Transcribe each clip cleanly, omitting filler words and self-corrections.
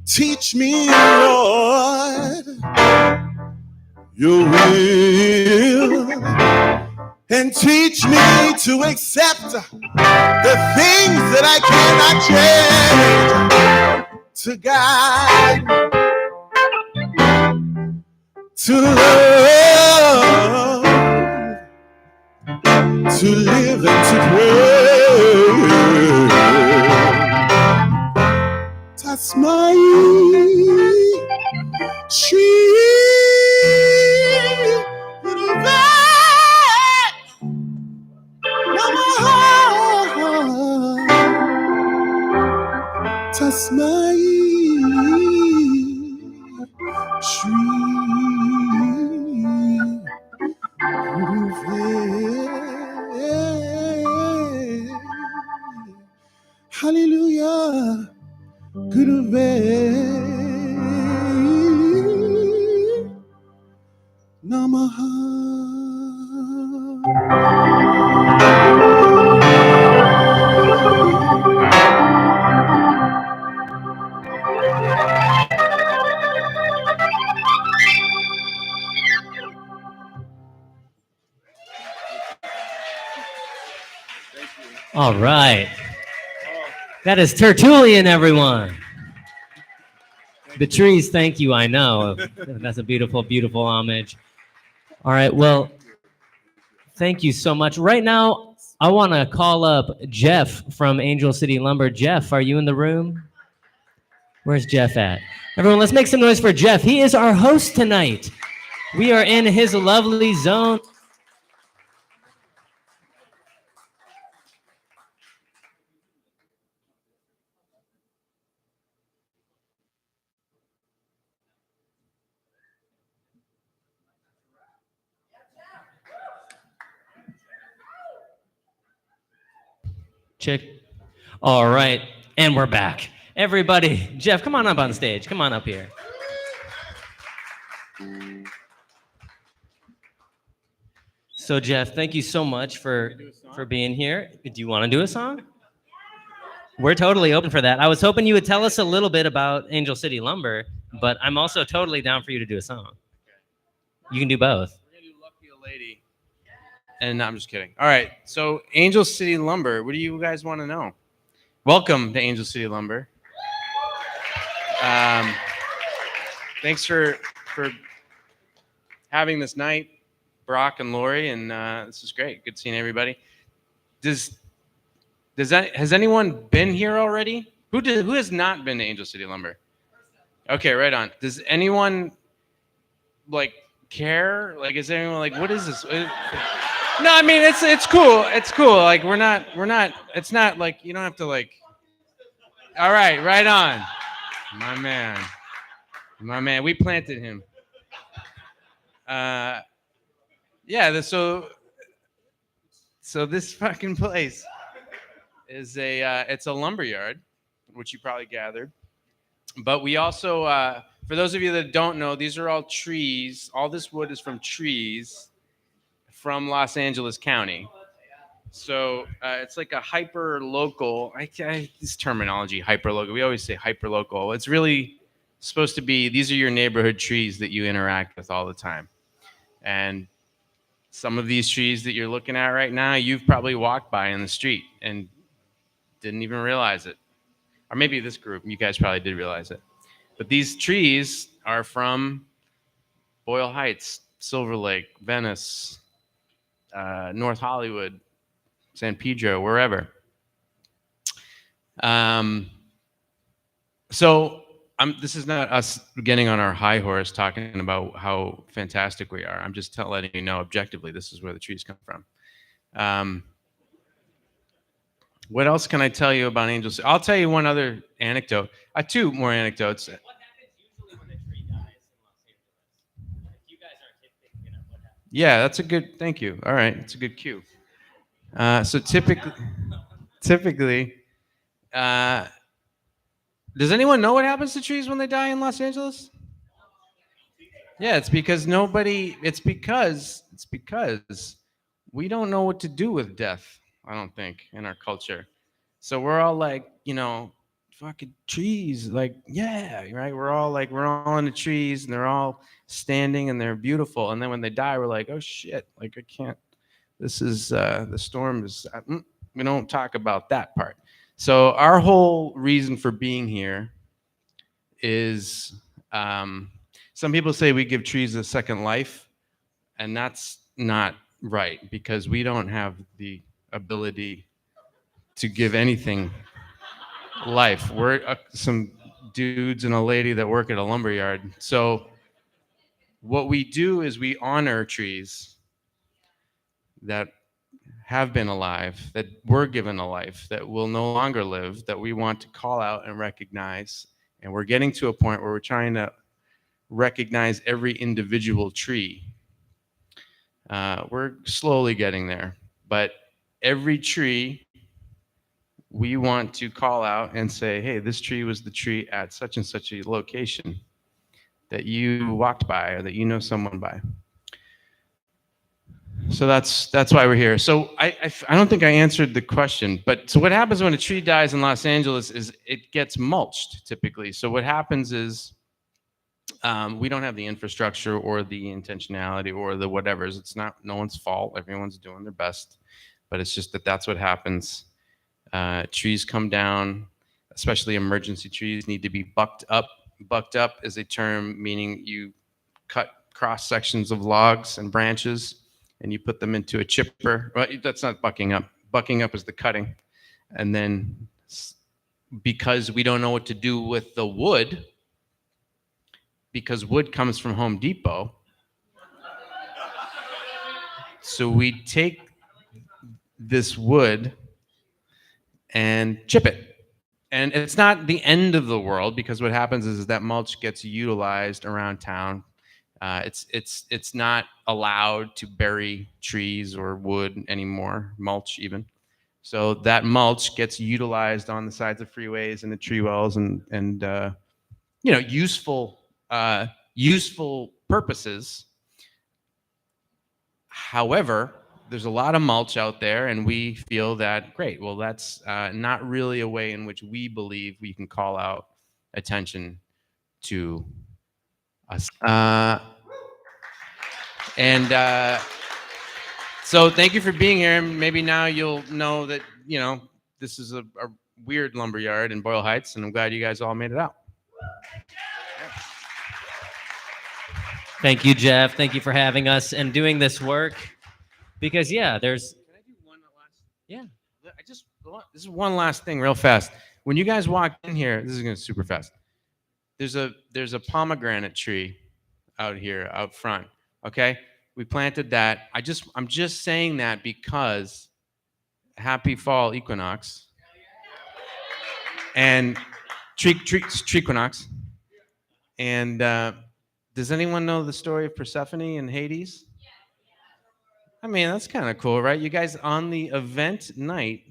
Teach me, Lord, your will, and teach me to accept the things that I cannot change, to guide, to love, to live and to pray. That's my tree, little back, no more. That's my tree, little back. Hallelujah. Good Namaha. All right. That is Tertulien, everyone. The trees, thank you, I know. That's a beautiful, beautiful homage. All right, well, thank you so much. Right now, I want to call up Jeff from Angel City Lumber. Jeff, are you in the room? Where's Jeff at? Everyone, let's make some noise for Jeff. He is our host tonight. We are in his lovely zone. Check. All right, and we're back. Everybody, Jeff, come on up on stage. Come on up here. So, Jeff, thank you so much for being here. Do you want to do a song? We're totally open for that. I was hoping you would tell us a little bit about Angel City Lumber, but I'm also totally down for you to do a song. You can do both. We're gonna do Lucky a Lady. And no, I'm just kidding. All right. So Angel City Lumber. What do you guys want to know? Welcome to Angel City Lumber. Thanks for having this night, Brock and Lori, and this is great. Good seeing everybody. Has anyone been here already? Who has not been to Angel City Lumber? Okay, right on. Does anyone like care? Like, is anyone like, what is this? No, I mean it's cool. It's cool. Like we're not. It's not like you don't have to like. All right, right on, my man. We planted him. Yeah. So this fucking place is it's a lumber yard, which you probably gathered. But we also, for those of you that don't know, these are all trees. All this wood is from trees from Los Angeles County. So it's like a hyper local. This terminology, hyper local. We always say hyper local. It's really supposed to be. These are your neighborhood trees that you interact with all the time. And some of these trees that you're looking at right now, you've probably walked by in the street and didn't even realize it. Or maybe this group, you guys probably did realize it. But these trees are from Boyle Heights, Silver Lake, Venice, North Hollywood, San Pedro, wherever. So this is not us getting on our high horse talking about how fantastic we are. I'm just letting you know objectively this is where the trees come from. What else can I tell you about Angel City? I'll tell you one other anecdote. Two more anecdotes. What happens usually when a tree dies in Los Angeles? If you guys aren't picking it up, what happens? Yeah, that's a good. Thank you. All right, it's a good cue. So typically, does anyone know what happens to trees when they die in Los Angeles? Yeah, it's because we don't know what to do with death. I don't think in our culture. So we're all like, fucking trees, like, yeah, right. We're all in the trees and they're all standing and they're beautiful. And then when they die, we're like, oh shit, like I can't. This is the storm is. We don't talk about that part. So our whole reason for being here is some people say we give trees a second life, and that's not right because we don't have the ability to give anything life. We're some dudes and a lady that work at a lumber yard. So what we do is we honor trees that have been alive, that were given a life, that will no longer live, that we want to call out and recognize. And we're getting to a point where we're trying to recognize every individual tree. We're slowly getting there, but every tree we want to call out and say, hey, this tree was the tree at such and such a location that you walked by or that you know someone by. So that's why we're here. So I don't think I answered the question, but so what happens when a tree dies in Los Angeles is it gets mulched typically. So what happens is we don't have the infrastructure or the intentionality or the whatevers. It's not no one's fault. Everyone's doing their best, but it's just that's what happens. Trees come down, especially emergency trees need to be bucked up. Bucked up is a term meaning you cut cross sections of logs and branches and you put them into a chipper. Well, that's not bucking up. Bucking up is the cutting. And then because we don't know what to do with the wood, because wood comes from Home Depot, so we take this wood and chip it. And it's not the end of the world because what happens is that mulch gets utilized around town. It's not allowed to bury trees or wood anymore, mulch even. So that mulch gets utilized on the sides of freeways and the tree wells and useful purposes. However, there's a lot of mulch out there, and we feel that, great, well, that's not really a way in which we believe we can call out attention to us. And so thank you for being here. And maybe now you'll know that, this is a weird lumber yard in Boyle Heights, and I'm glad you guys all made it out. Thank you, Jeff. Thank you for having us and doing this work. Because there's. Can I do one last? Yeah. This is one last thing, real fast. When you guys walk in here, this is going to super fast. There's a pomegranate tree out here, out front. Okay, we planted that. I'm just saying that because happy fall equinox and Tree-Quinox. And does anyone know the story of Persephone and Hades? I mean, that's kind of cool, right? You guys, on the event night,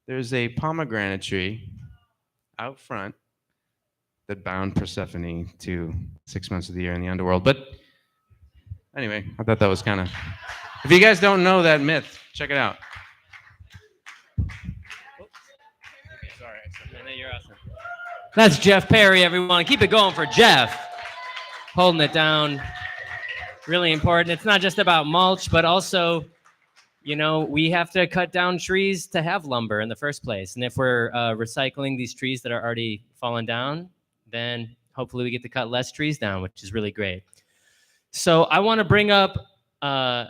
there's a pomegranate tree out front that bound Persephone to 6 months of the year in the underworld. But anyway, I thought that was kind of... If you guys don't know that myth, check it out. Sorry, you're awesome. That's Jeff Perry, everyone. Keep it going for Jeff. Holding it down. Really important. It's not just about mulch, but also, we have to cut down trees to have lumber in the first place. And if we're recycling these trees that are already fallen down, then hopefully we get to cut less trees down, which is really great. So I want to bring up a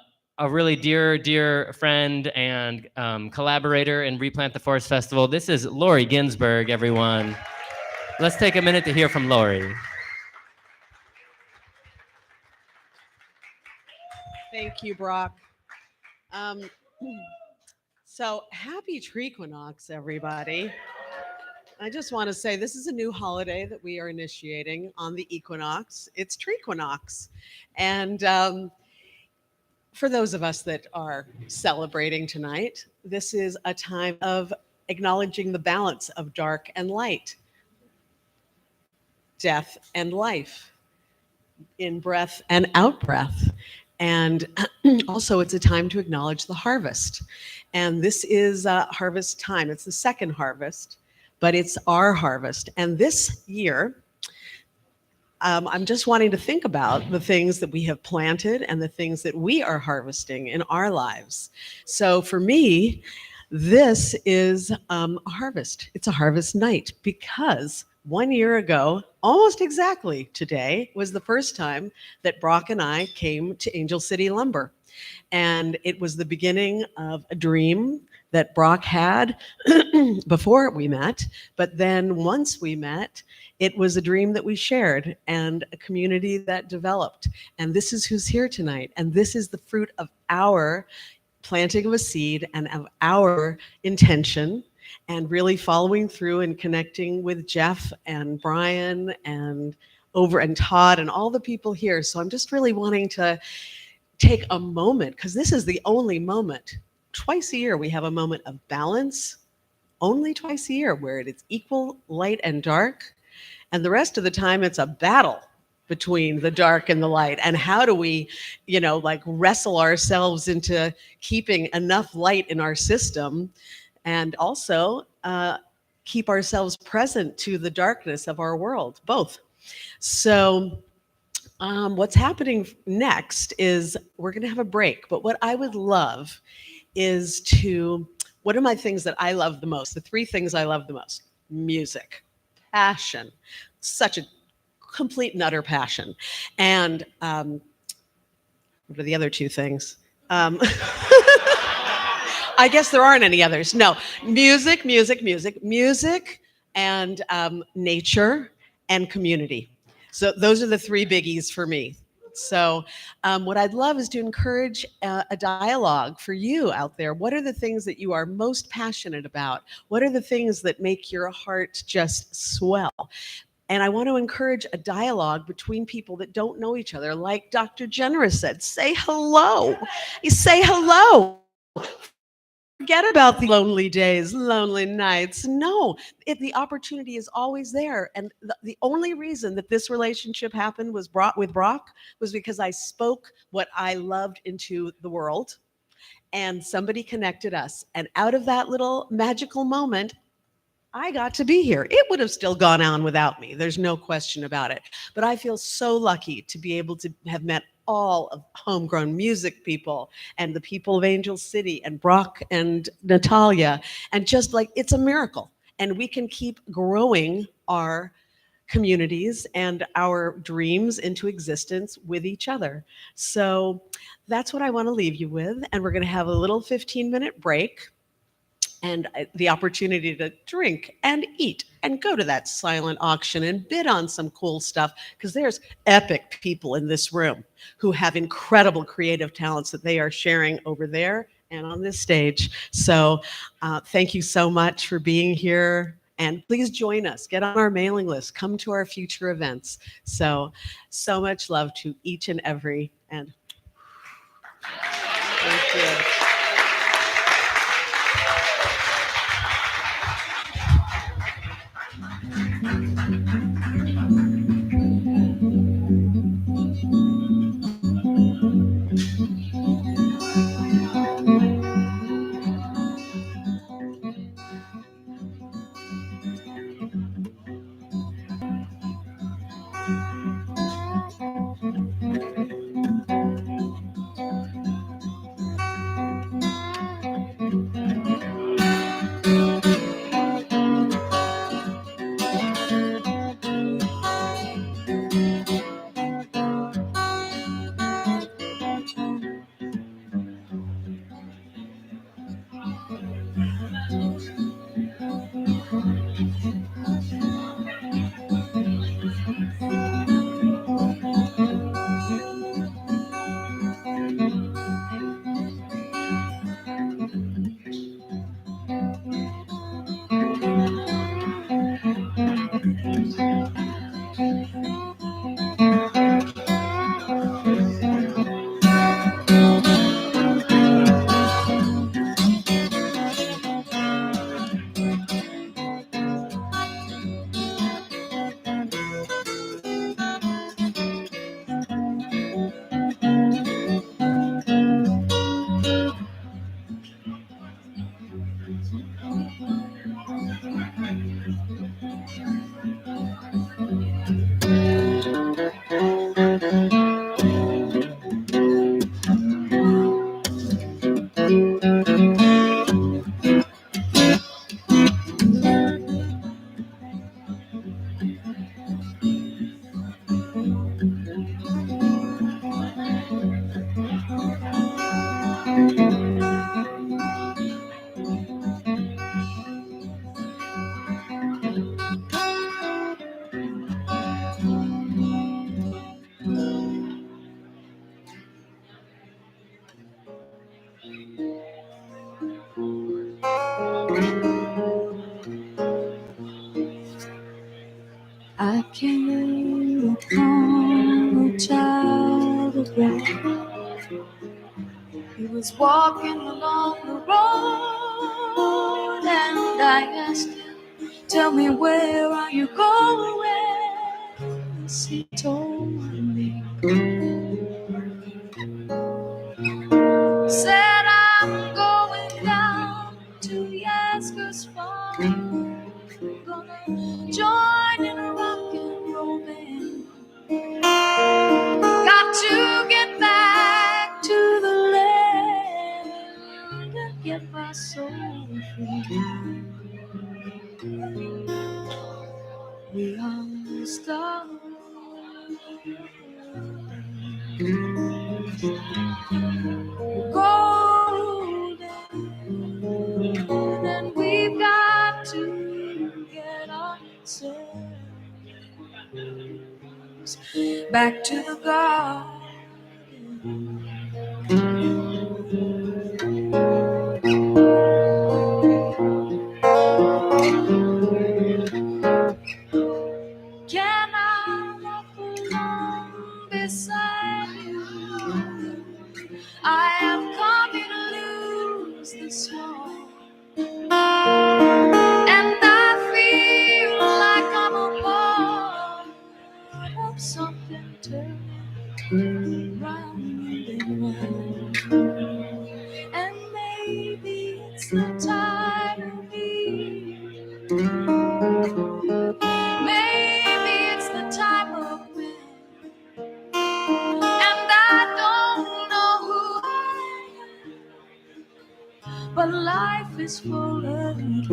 really dear friend and collaborator in Replant the Forest Festival. This is Lori Ginsberg, everyone. Let's take a minute to hear from Lori. Thank you, Brock. So happy Tree-Quinox, everybody. I just want to say this is a new holiday that we are initiating on the equinox. It's Tree-Quinox. And for those of us that are celebrating tonight, this is a time of acknowledging the balance of dark and light, death and life, in-breath and out-breath. And also it's a time to acknowledge the harvest. And this is harvest time. It's the second harvest, but it's our harvest. And this year, I'm just wanting to think about the things that we have planted and the things that we are harvesting in our lives. So for me, this is a harvest. It's a harvest night because 1 year ago, almost exactly today, was the first time that Brock and I came to Angel City Lumber. And it was the beginning of a dream that Brock had before we met. But then once we met, it was a dream that we shared and a community that developed. And this is who's here tonight. And this is the fruit of our planting of a seed and of our intention and really following through and connecting with Jeff and Brian and Todd and all the people here. So I'm just really wanting to take a moment, because this is the only moment. Twice a year we have a moment of balance, only twice a year, where it's equal light and dark. And the rest of the time it's a battle between the dark and the light. And how do we, wrestle ourselves into keeping enough light in our system and also keep ourselves present to the darkness of our world, both. So what's happening next is we're going to have a break. But what I would love is what are my things that I love the most? The three things I love the most: music, passion, such a complete and utter passion. And what are the other two things? I guess there aren't any others. No, music, and nature and community. So those are the three biggies for me. So what I'd love is to encourage a dialogue for you out there. What are the things that you are most passionate about? What are the things that make your heart just swell? And I want to encourage a dialogue between people that don't know each other. Like Dr. Generous said, say hello. You say hello. Forget about the lonely days, lonely nights. No, the opportunity is always there. And the only reason that this relationship happened with Brock was because I spoke what I loved into the world, and somebody connected us. And out of that little magical moment, I got to be here. It would have still gone on without me. There's no question about it. But I feel so lucky to be able to have met all of Homegrown Music people and the people of Angel City and Brock and Natalia. And just like, it's a miracle. And we can keep growing our communities and our dreams into existence with each other. So that's what I want to leave you with. And we're going to have a little 15-minute break and the opportunity to drink and eat and go to that silent auction and bid on some cool stuff, because there's epic people in this room who have incredible creative talents that they are sharing over there and on this stage. So thank you so much for being here. And please join us, get on our mailing list, come to our future events. So much love to each and every, and thank you. I came upon a child of God. He was walking along the road, and I asked him, "Tell me, where are you going?" He told me, said, "I'm going down to Yasgur's farm, gonna join in a rock and roll band. Got to get back to the land and get my soul free. We are stars, golden, and we've got to get ourselves back to the garden." Can I walk along beside you? I am coming to lose this one, and I feel like I'm a part of something turning round and round. And maybe it's the tide of me, maybe it's the time of wind, and I but life is full again.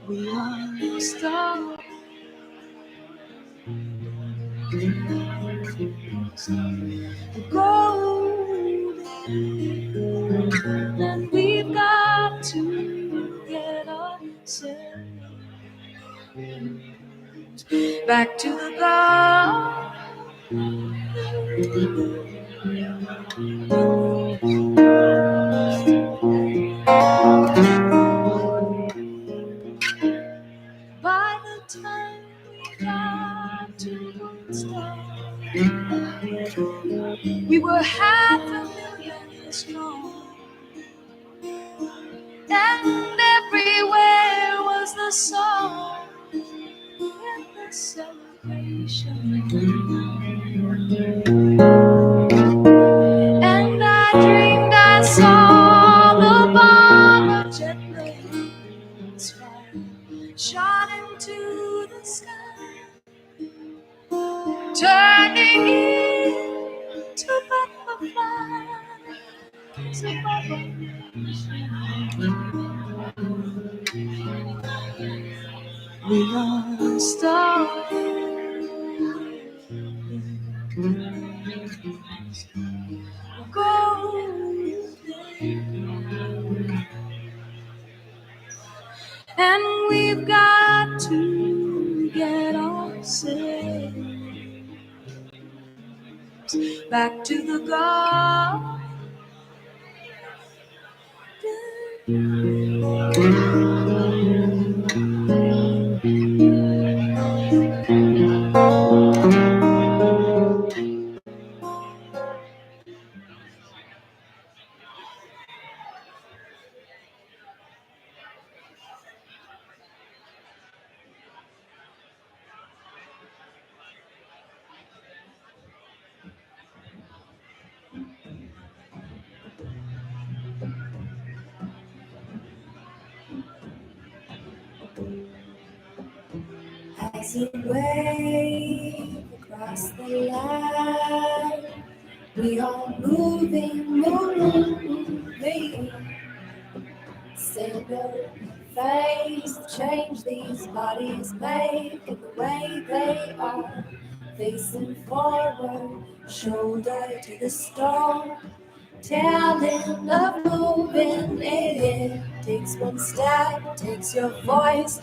We are stars, golden, and we've got to get ourselves back to the garden. By the time we got to the stars, we were 500,000 years strong, and everywhere was the song and the celebration. And I dreamed I saw the bomb of jet blaze fire shot into the sky, turning into butterflies above us. We are stars, golden, and we've got to get ourselves back to the garden. As a wave across the line, we are moving. Say no face, change these bodies make in the way they are. Facing forward, shoulder to the storm. Talent of moving it takes one step, takes your voice,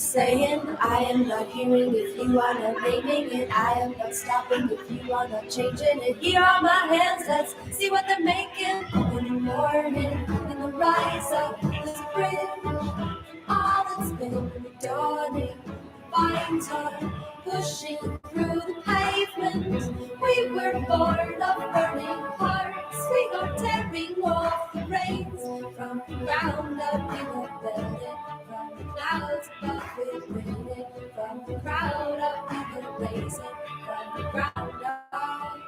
saying, I am not hearing if you are not naming it, I am not stopping if you are not changing it. Here are my hands, let's see what they're making. In the morning, in the rise of the spring, all that's been dawning, vines are pushing through the pavement. We were born of burning hearts. We are tearing off the reins. From the ground up, we will build it. From the clouds above, we build it. From the crowd up, we will raise it. From the ground up.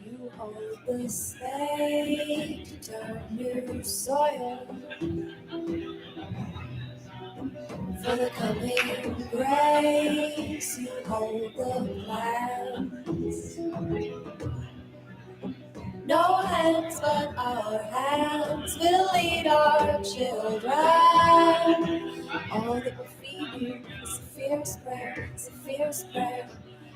You hold the spade to turn new soil for the coming grace. You hold the plans. No hands but our hands will lead our children. All that will feed you is a fierce prayer,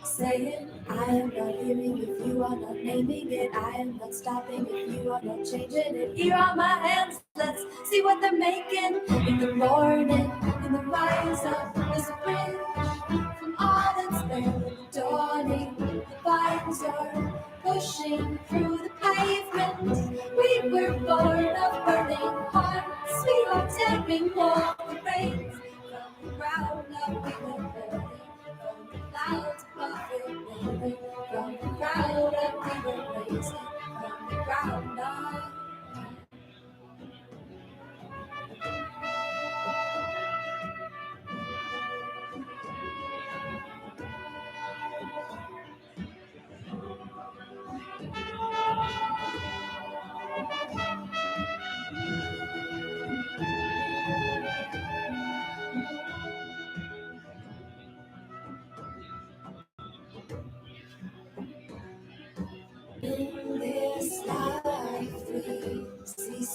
saying, I am not hearing if you are not naming it, I am not stopping if you are not changing it. Here are my hands, let's see what they're making. In the morning, in the rise of the spring, from all that's there in the dawning, the vines are pushing through the pavement. We were born of burning hearts. We are tearing off the reins. From the ground up, we were building. From the clouds above, we were building. From the crowd up, we were raising. From the ground up.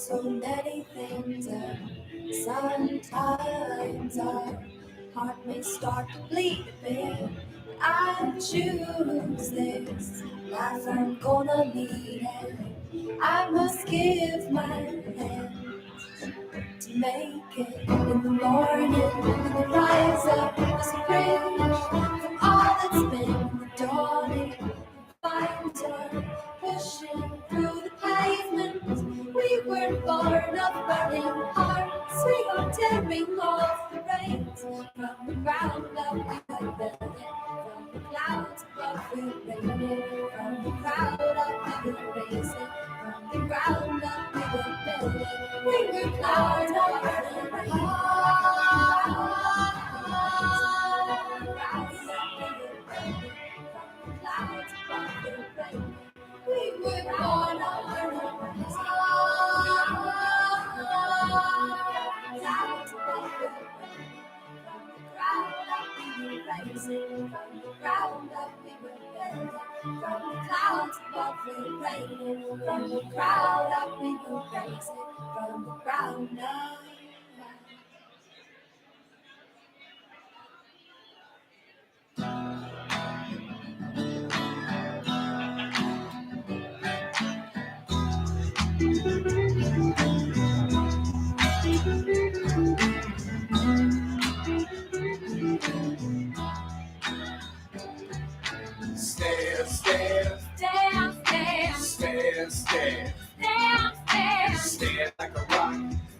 so many things. Sometimes our heart may start to bleed a bit. I choose this life I'm gonna lead, and I must give my hand to make it. In the morning, when the rise up the spring from all that's been in the dawning. Finds are pushing through the pavement. We were born of burning hearts. We are tearing off the reins. From the ground up, we were building. From the clouds above, we were raining. From the crowd up, we were raising. From the ground up, we were building. We were clouds of burning hearts. From the ground up, we were building. Clouds above the rain. We were born on burning stars. Clouds above the rain. From the ground up we were rising. From the ground up we were building. From the clouds above the rain. From the ground up we were rising. From the ground up. Stand, stand, Stand, stand, stand, stand. stand, stand, Stand like a rock,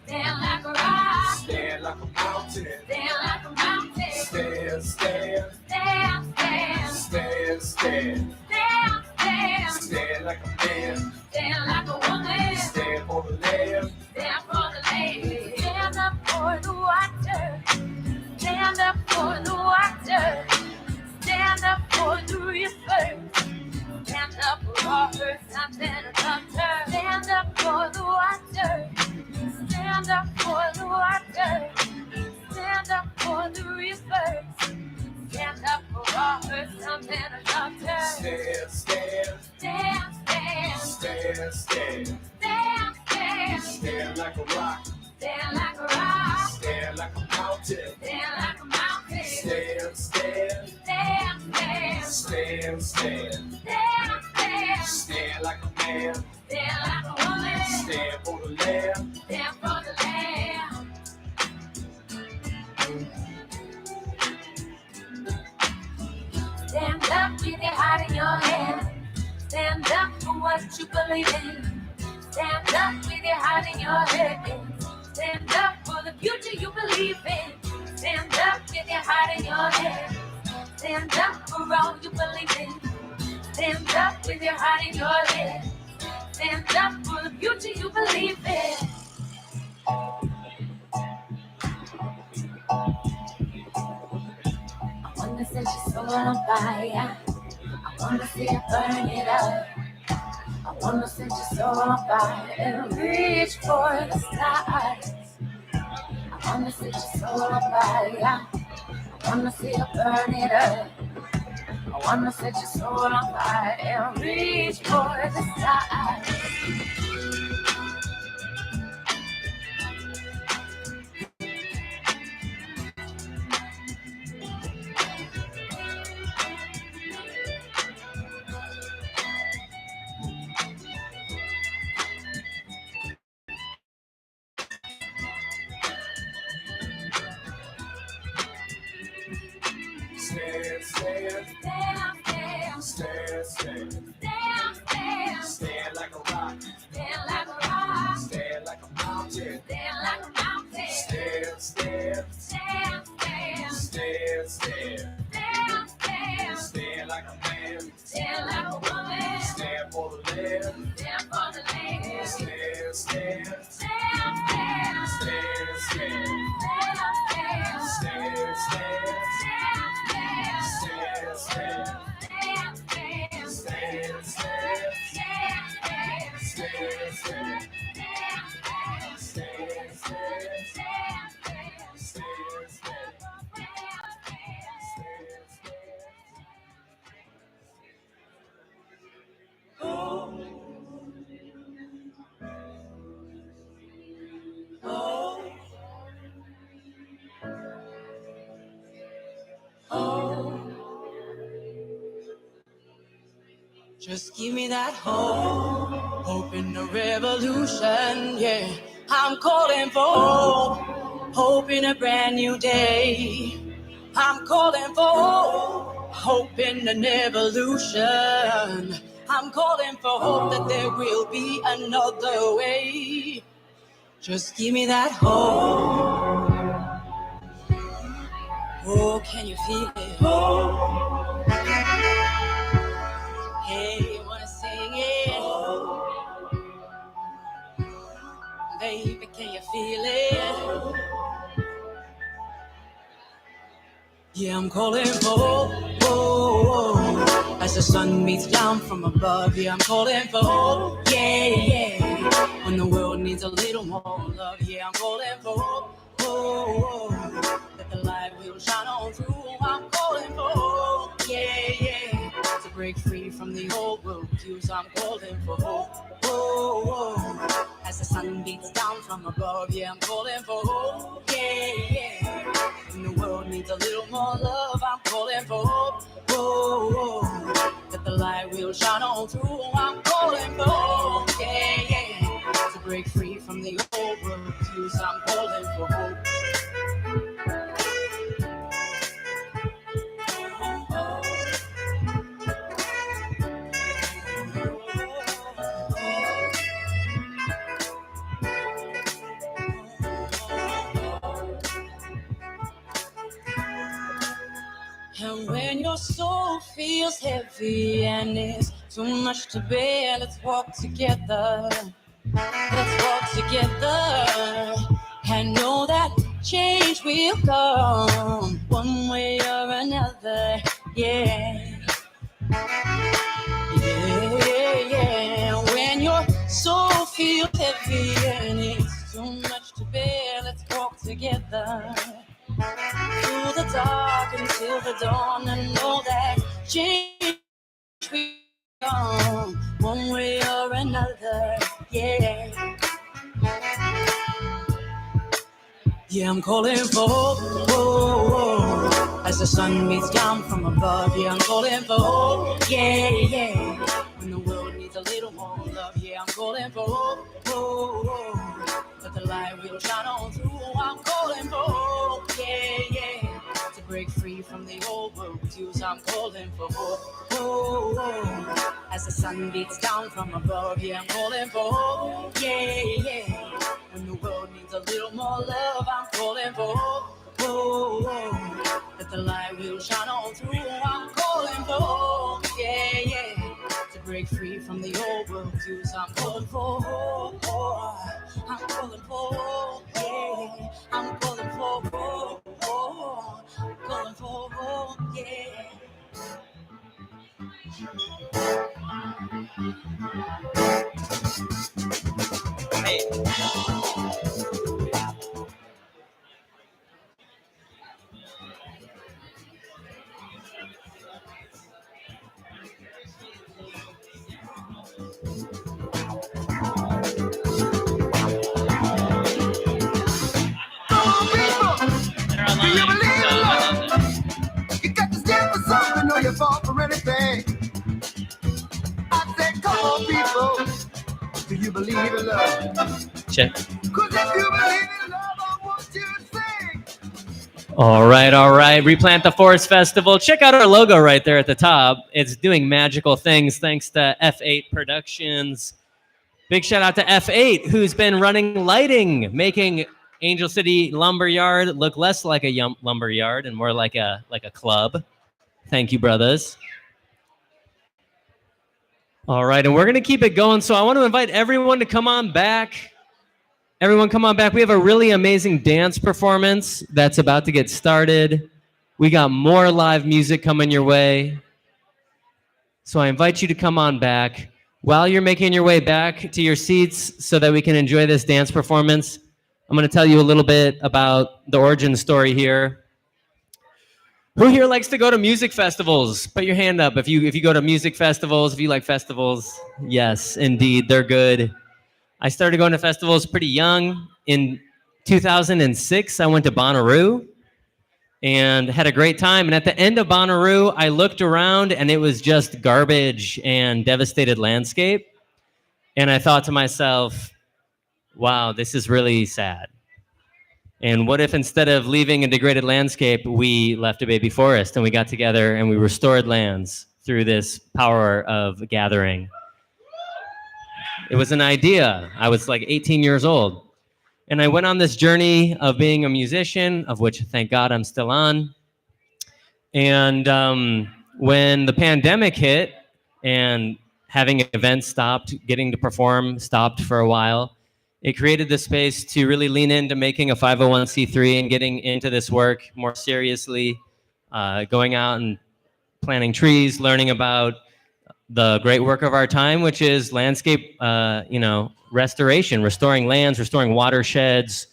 stand like a rock, stand like a mountain. stand like a mountain, Stand, stand, stand, stand, stand, stand. stand, stand, Stand like a man, stand like a woman, stand for the land. stand for the lady, stand up for the water, stand up for the water, stand up for the river, stand up for all her sons and her daughters, stand up for the water, stand up for the water, stand up for the river, stand up for all her sons and her daughters. Stand, stand, Stand, stand, stand, stand. stand, stand, Stand like a rock, stand like a rock, stand like a mountain. stand like a mountain, Stand, stand, stand, stand, stand, stand. stand, stand, Stand like a man, stand like a woman, stand for the land. stand for the land. Stand up with your heart in your hand. Stand up for what you believe in. Stand up with your heart in your head. Stand up for the future you believe in. Stand up with your heart in your head. Stand up for all you believe in. Stand up with your heart in your head. Stand up for the future you believe in. I wanna set your soul on fire. I wanna see you burn it up. I wanna set your soul on fire and reach for the stars. I wanna set your soul on fire. I wanna see you burn it up. I wanna set your soul on fire and reach for the stars. Stand, stand, Stand, stand, stand, stand. stand, stand, Stand like a rock, stand like a rock, stand like a mountain. stand like a mountain, Stand, stand, stand, stand, stand, stand. stand, stand, Stand like a man, stand like a woman, stand for the land. stand for the land. Stand, stand, Stand, stand, stand, stand. stand, Stand, stand, stand, stand, stand. stand, stand, Just give me that hope, hope in the revolution, yeah. I'm calling for hope, hope in a brand new day. I'm calling for hope, hope in an evolution. I'm calling for hope that there will be another way. Just give me that hope. Oh, can you feel it? Oh, hey, wanna sing it? Oh, baby, can you feel it? Yeah, I'm calling for hope, oh, as the sun beats down from above. Yeah, I'm calling for hope, yeah, yeah. When the world needs a little more love, yeah, I'm calling for hope, oh, that the light will shine on through. I'm calling for hope, yeah, yeah. To break free from the old world views, I'm calling for hope, oh, as the sun beats down from above. Yeah, I'm calling for hope, yeah, yeah. When the world needs a little more love, I'm calling for hope, oh, that the light will shine on through. I'm calling for hope, yeah, yeah. To break free from the old world views, I'm calling for hope. And when your soul feels heavy and it's too much to bear, let's walk together. Let's walk together and know that change will come one way or another. Yeah. Yeah, yeah, yeah. When your soul feels heavy and it's too much to bear, let's walk together through the dark until the dawn and know that change will come one way or another. Yeah. Yeah, I'm calling for hope, oh, as the sun beats down from above. Yeah, I'm calling for hope, yeah, yeah. When the world needs a little more love, yeah, I'm calling for hope, oh, that the light will shine on through. I'm calling for hope, yeah, yeah. To break free from the old world views, I'm calling for hope, oh, as the sun beats down from above. Yeah, I'm calling for hope, yeah, yeah. When the world needs a little more love, I'm calling for hope, oh, that the light will shine on through. I'm calling for hope, yeah, yeah. To break free from the old world views, I'm calling for hope, oh, I'm calling for hope, yeah. I'm calling for hope, oh, I'm calling for hope, yeah. You got to stand for something or you fall for anything. I said, come on, people. Do you believe in love? Check. Cause if you believe in love, I want you to sing. All right, all right. Replant the Forest Festival. Check out our logo right there at the top. It's doing magical things thanks to F8 Productions. Big shout out to F8, who's been running lighting, making Angel City Lumberyard look less like a lumberyard and more like a club. Thank you, brothers. All right, and we're going to keep it going. So I want to invite everyone to come on back. Everyone come on back. We have a really amazing dance performance that's about to get started. We got more live music coming your way. So I invite you to come on back. While you're making your way back to your seats so that we can enjoy this dance performance, I'm going to tell you a little bit about the origin story here. Who here likes to go to music festivals? Put your hand up if you go to music festivals, if you like festivals. Yes, indeed, they're good. I started going to festivals pretty young. In 2006, I went to Bonnaroo. and had a great time. And at the end of Bonnaroo, I looked around and it was just garbage and devastated landscape. And I thought to myself, wow, this is really sad. And what if instead of leaving a degraded landscape, we left a baby forest and we got together and we restored lands through this power of gathering? It was an idea. I was like 18 years old. And I went on this journey of being a musician, of which, thank God, I'm still on. And when the pandemic hit and having events stopped, getting to perform stopped for a while, it created the space to really lean into making a 501c3 and getting into this work more seriously, going out and planting trees, learning about the great work of our time, which is landscape, restoration, restoring lands, restoring watersheds,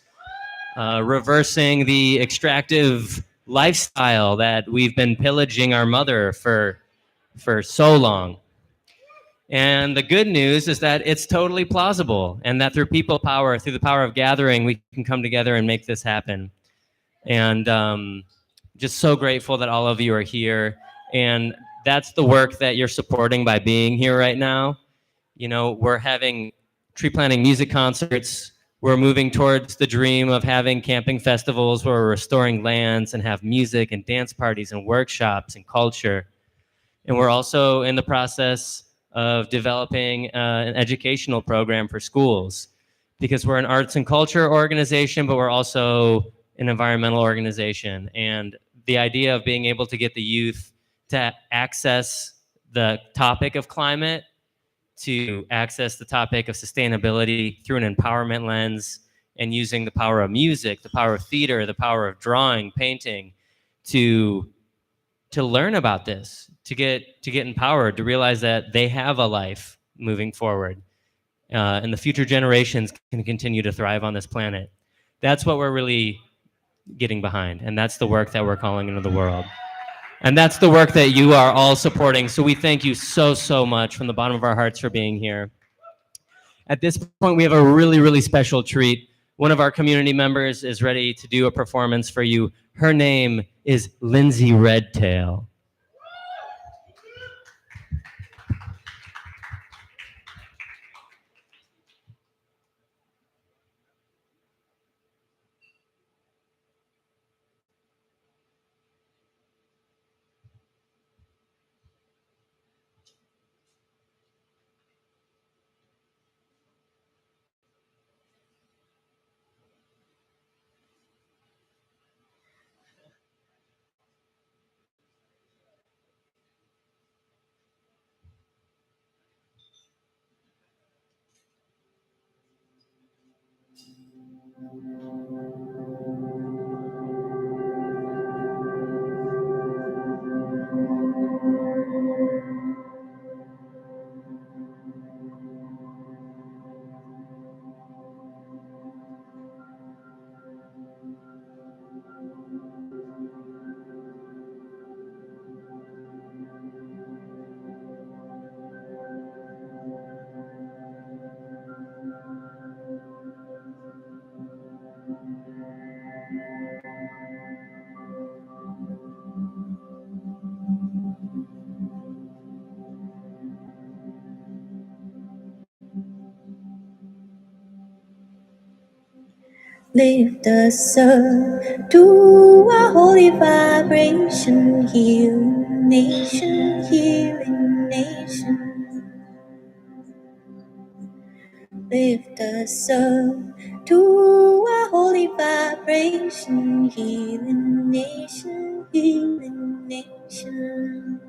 reversing the extractive lifestyle that we've been pillaging our mother for so long. And the good news is that it's totally plausible, and that through people power, through the power of gathering, we can come together and make this happen. And just so grateful that all of you are here. And that's the work that you're supporting by being here right now. You know, we're having tree planting music concerts. We're moving towards the dream of having camping festivals where we're restoring lands and have music and dance parties and workshops and culture. And we're also in the process of developing an educational program for schools, because we're an arts and culture organization, but we're also an environmental organization. And the idea of being able to get the youth to access the topic of climate, to access the topic of sustainability through an empowerment lens, and using the power of music, the power of theater, the power of drawing, painting, to learn about this, to get empowered, to realize that they have a life moving forward, and the future generations can continue to thrive on this planet. That's what we're really getting behind, and that's the work that we're calling into the world. And that's the work that you are all supporting. So we thank you so, so much from the bottom of our hearts for being here. At this point, we have a really, really special treat. One of our community members is ready to do a performance for you. Her name is Lindsey Red-Tail. Lift us up to a holy vibration, healing nation, healing nation. Lift us up to a holy vibration, healing nation, healing nation.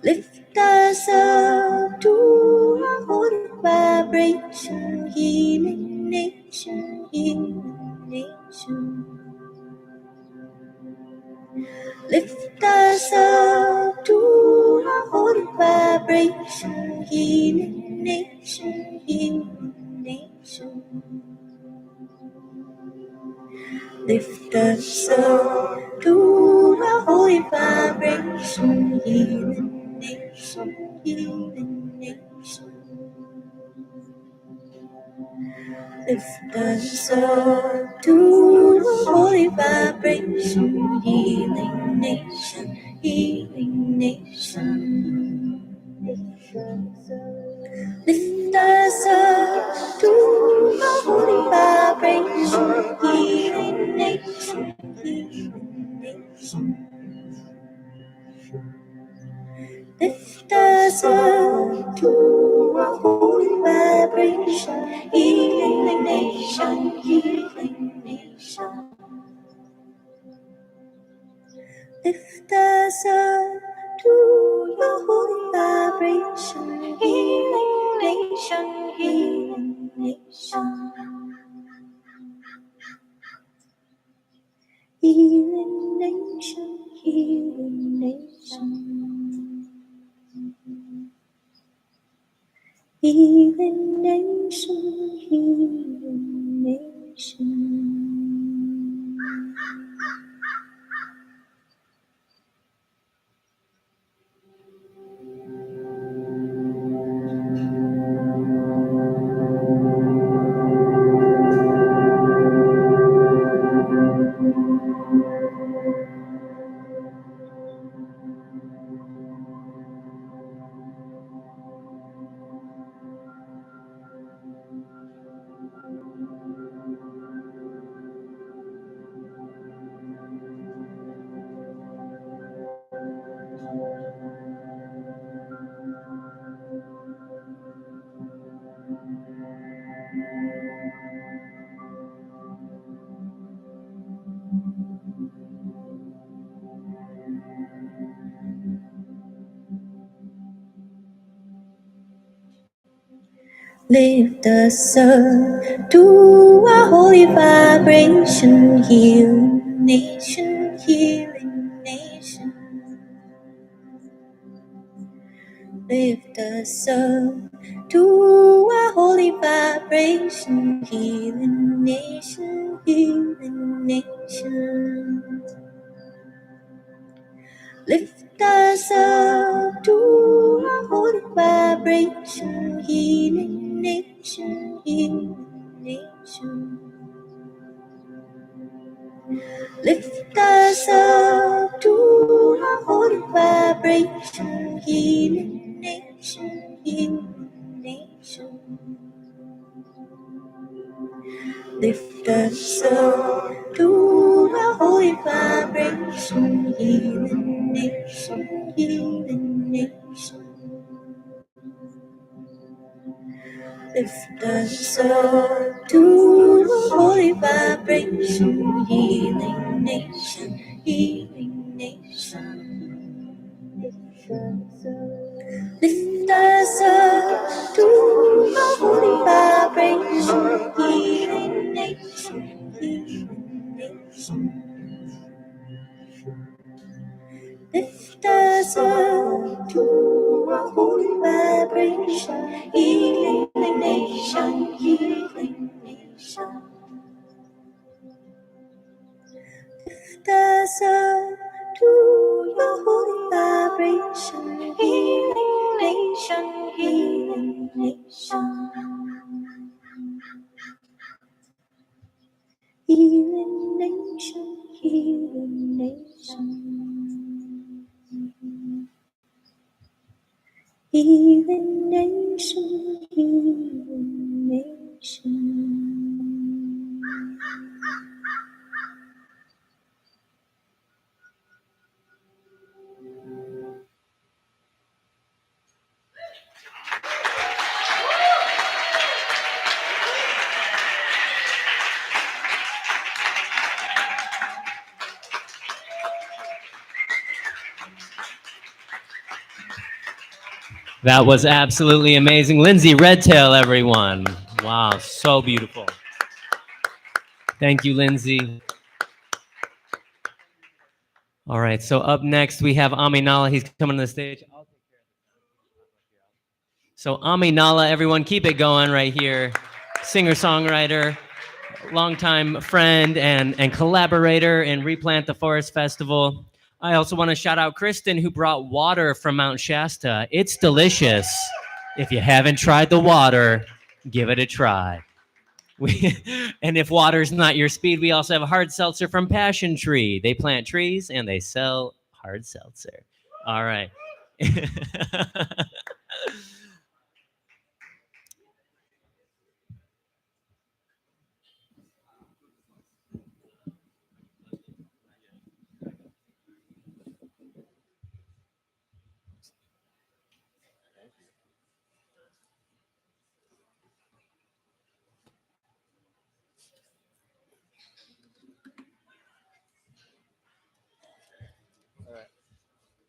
Lift us up to a holy vibration, healing nation, healing nation. Lift us up to a holy vibration, healing nation, healing nation. Lift us up to a holy vibration, healing nation, healing nation. Lift us up to the holy vibration, healing nation, healing nation. Lift us up to the holy vibration, healing nation, healing nation. Lift us up to a holy vibration, healing nation, healing nation. Lift us up to your holy vibration, healing nation, healing nation. Healing nation, healing nation. Healing nation, healing nation. Lift us up to a holy vibration, healing nation, healing nation. Lift us up to a holy vibration, healing nation, healing nation. Lift us up to a holy vibration, healing nation, healing nation. Lift us up to a holy vibration, healing nation, healing nation. Lift us up to a holy vibration, healing nation, healing nation. Lift us up to the holy vibration, healing nation, healing nation. Lift us up to the holy vibration, healing nation, healing nation. Lift us up to a holy vibration, healing nation, healing nation. Lift us up to your holy vibration, healing nation, healing nation. Healing nation, healing nation. Healing nation, healing nation. That was absolutely amazing. Lindsey Red-Tail, everyone. Wow, so beautiful. Thank you, Lindsey. All right, so up next we have Aminala. He's coming to the stage. So Aminala, everyone, keep it going right here. Singer-songwriter, longtime friend and collaborator in Replant the Forest Festival. I also want to shout out Kristen, who brought water from Mount Shasta. It's delicious. If you haven't tried the water, give it a try. And if water's not your speed, we also have a hard seltzer from Passion Tree. They plant trees and they sell hard seltzer. All right.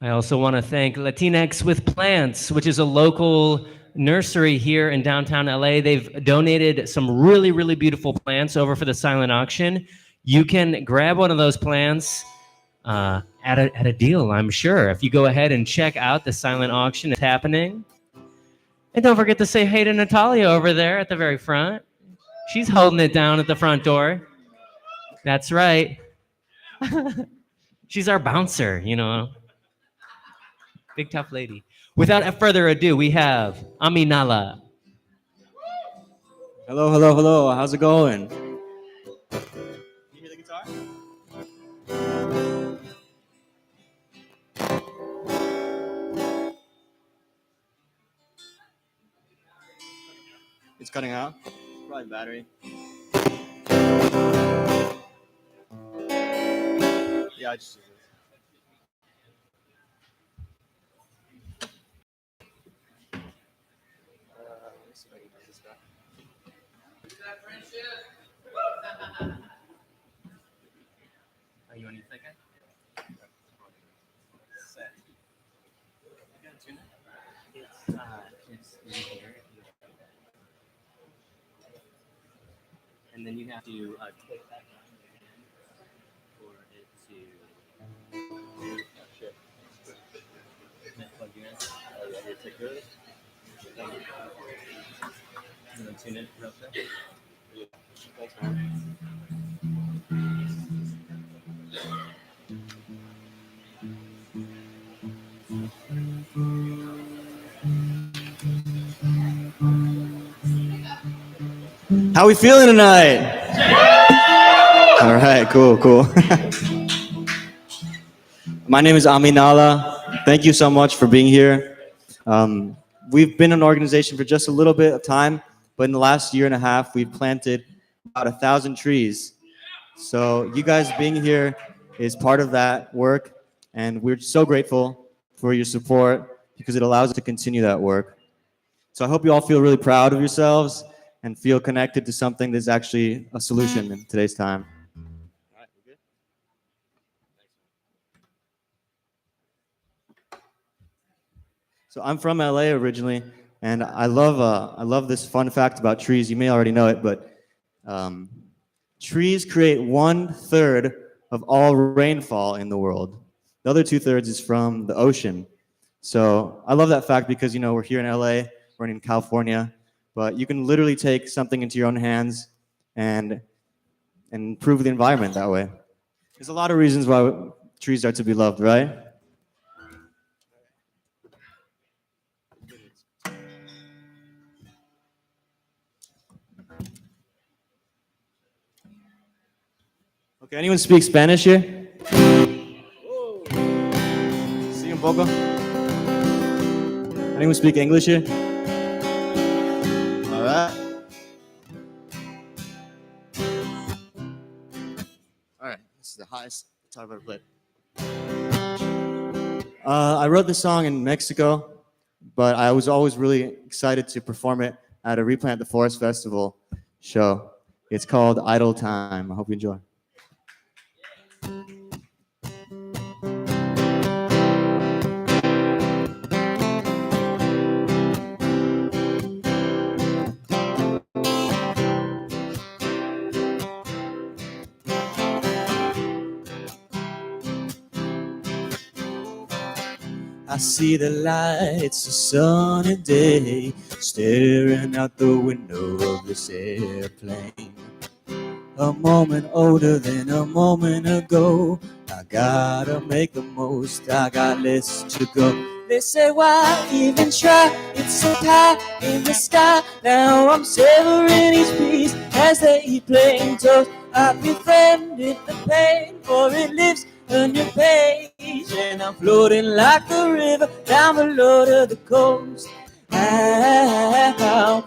I also want to thank Latinx with Plants, which is a local nursery here in downtown LA. They've donated some really, really beautiful plants over for the silent auction. You can grab one of those plants at a deal, I'm sure. If you go ahead and check out the silent auction, it's happening. And don't forget to say hey to Natalia over there at the very front. She's holding it down at the front door. That's right. She's our bouncer, you know. Big tough lady. Without further ado, we have Aminala. Hello, hello, hello. How's it going? Can you hear the guitar? It's cutting out. Probably battery. Yeah, I just use it. Are you any thicker? Set. You got a tune it? It's in here. And then you have to click that button again for it to plug you in. Oh, yeah, it's like really? You want to tune it real quick? Thanks, man. How we feeling tonight? All right, cool. My name is Aminala. Thank you so much for being here. We've been an organization for just a little bit of time, but in the last year and a half, we've planted about 1,000 trees. So you guys being here is part of that work, and we're so grateful for your support because it allows us to continue that work. So I hope you all feel really proud of yourselves and feel connected to something that's actually a solution in today's time. All right, we're good? So I'm from LA originally, and I love this fun fact about trees. You may already know it, but trees create 1/3 of all rainfall in the world. The other 2/3 is from the ocean. So I love that fact because, you know, we're here in LA, we're in California, but you can literally take something into your own hands and improve the environment that way. There's a lot of reasons why trees are to be loved, right? Okay, anyone speak Spanish here? Sí, un poco. Anyone speak English here? All right. All right, this is the highest guitar I've ever played. I wrote this song in Mexico, but I was always really excited to perform it at a Replant the Forest Festival show. It's called Idle Time. I hope you enjoy. I see the lights, a sunny day, staring out the window of this airplane. A moment older than a moment ago. I gotta make the most, I got less to go. They say, why even try? It's so high in the sky. Now I'm severing each piece as they eat plain toast. I've befriended the pain, for it lives on your page, and I'm floating like the river down below to the coast. How about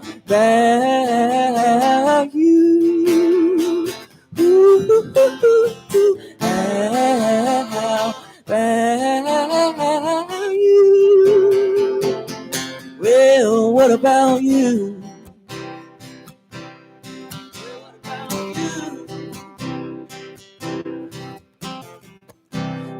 you? Ooh, how about you? Well, what about you?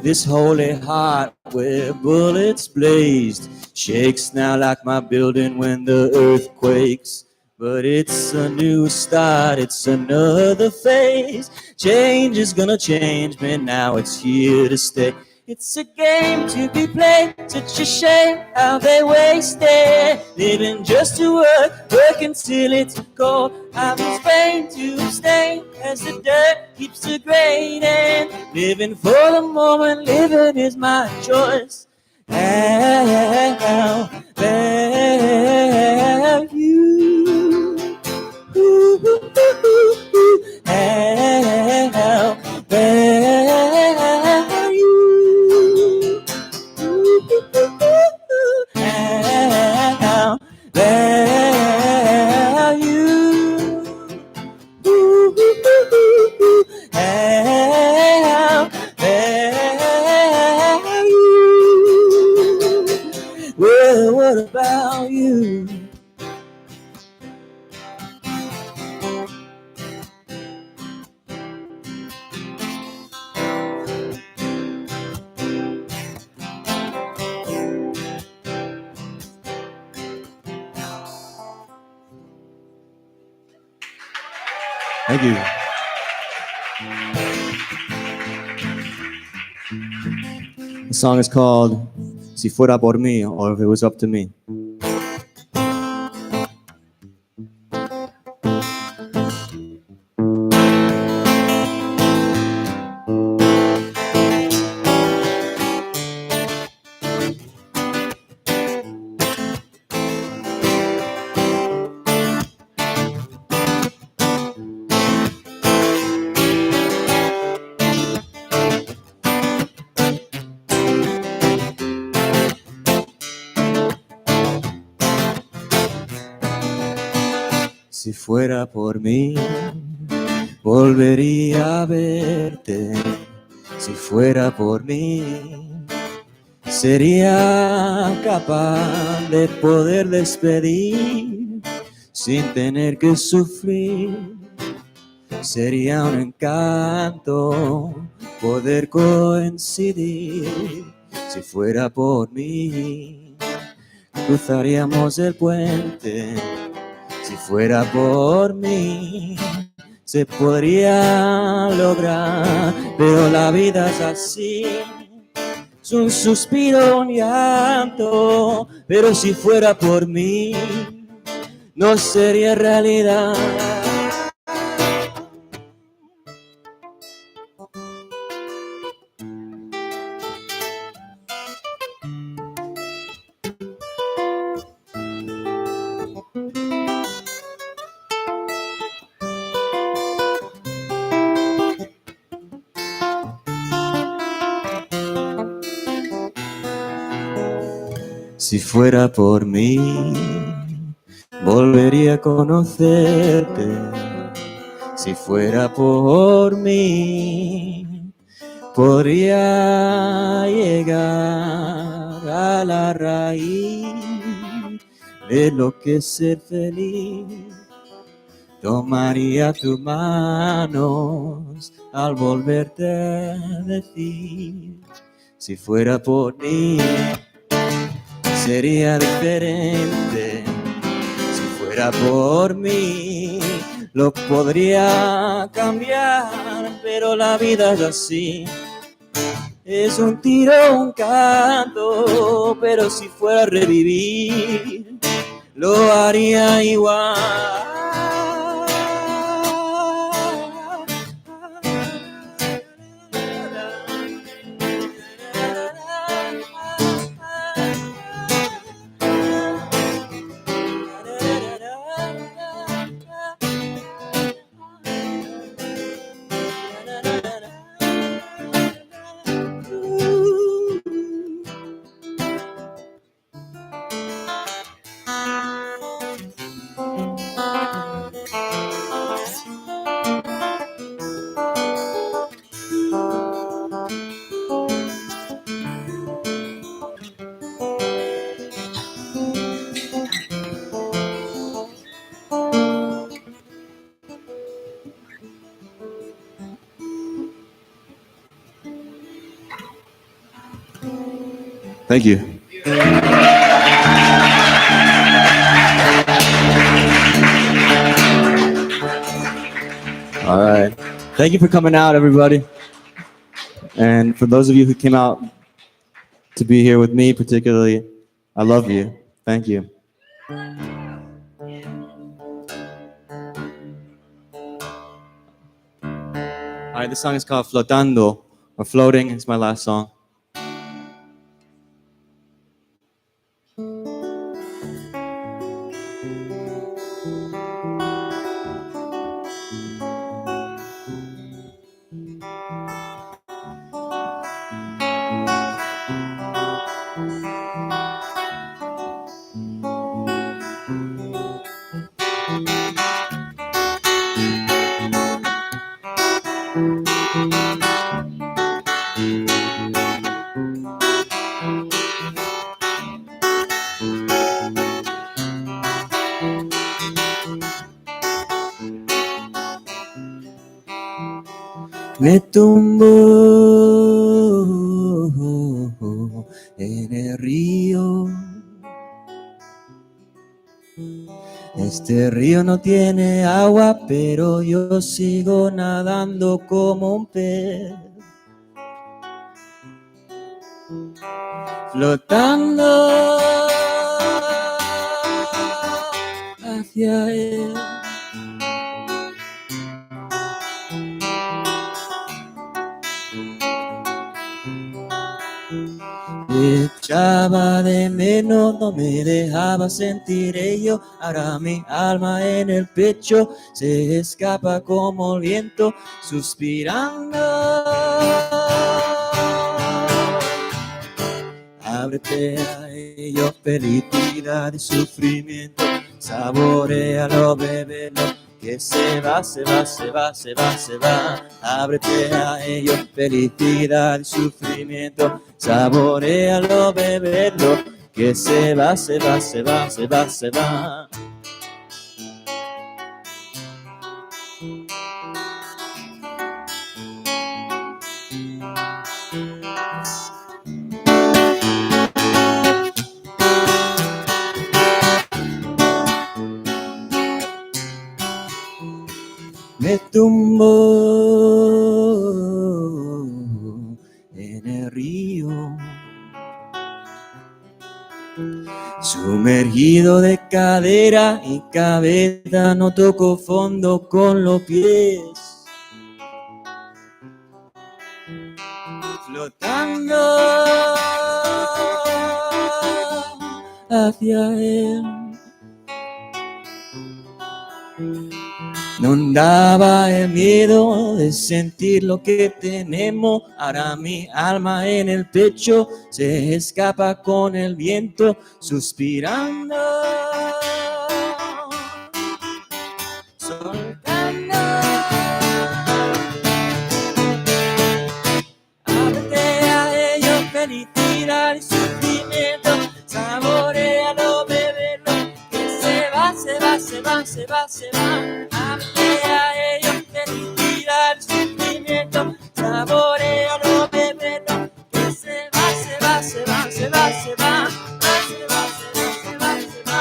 This holy heart where bullets blazed shakes now like my building when the earth quakes. But it's a new start, it's another phase. Change is gonna change me, now it's here to stay. It's a game to be played, such a shame how they waste it. Living just to work, working till it's cold. I'm in Spain to abstain as the dirt keeps degrading. Living for the moment, living is my choice. How about you? How about you? How about you? How about you? Well, what about you? Thank you. The song is called Si Fuera Por Mí, or If It Was Up to Me. Si fuera por mí, volvería a verte. Si fuera por mí, sería capaz de poder despedir sin tener que sufrir. Sería un encanto poder coincidir. Si fuera por mí, cruzaríamos el puente. Si fuera por mí, se podría lograr, pero la vida es así. Es un suspiro, un llanto, pero si fuera por mí, no sería realidad. Si fuera por mí, volvería a conocerte. Si fuera por mí, podría llegar a la raíz de lo que es ser feliz. Tomaría tus manos al volverte a decir. Si fuera por mí, sería diferente. Si fuera por mí, lo podría cambiar, pero la vida es así. Es un tiro, un canto, pero si fuera a revivir, lo haría igual. Thank you. All right. Thank you for coming out, everybody. And for those of you who came out to be here with me, particularly, I love you. Thank you. All right, this song is called Flotando, or Floating. It's my last song. Me tumbo en el río. Este río no tiene agua, pero yo sigo nadando como un pez. Flotando hacia él. Me echaba de menos, no me dejaba sentir ello. Ahora mi alma en el pecho se escapa como el viento, suspirando. Ábrete a ellos, felicidad y sufrimiento. Saborealo, bébelo, que se va, se va, se va, se va, se va. Ábrete a ellos, felicidad y sufrimiento. Saborealo, bébelo, que se va, se va, se va, se va, se va. Me tumbo en el río, sumergido de cadera y cabeza, no toco fondo con los pies, flotando hacia él. No daba el miedo de sentir lo que tenemos. Ahora mi alma en el pecho se escapa con el viento, suspirando, soltando. Ábrete a ellos, felicidad y sufrimiento. Saborealo, bébelo, que se va, se va, se va, se va, se va. Ábrete a ellos, felicidad y sufrimiento. Saborealo, bébelo, que se va, se va, se va, se va, se va. Se va, se va, se va, se va.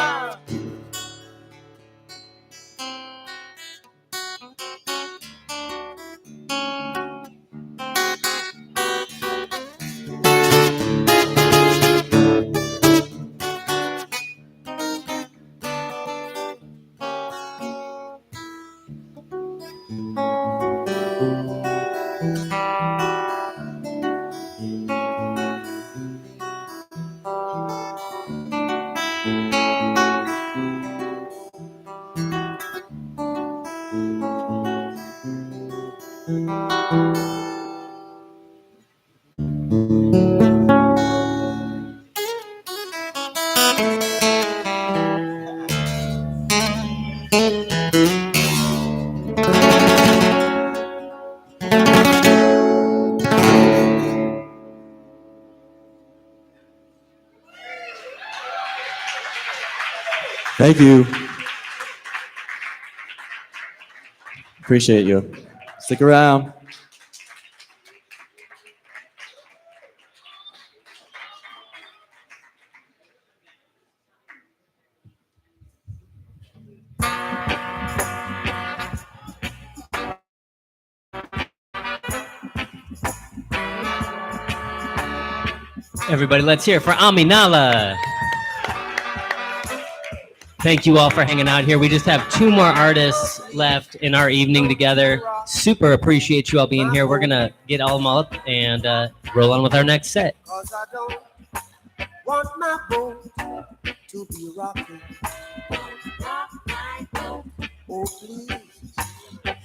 Thank you. Appreciate you. Stick around. Everybody, let's hear it for Aminala. Thank you all for hanging out here. We just have 2 more artists left in our evening together. Super appreciate you all being here. We're going to get all them up and roll on with our next set. 'Cause I don't want my boat to be rocking. Oh, please,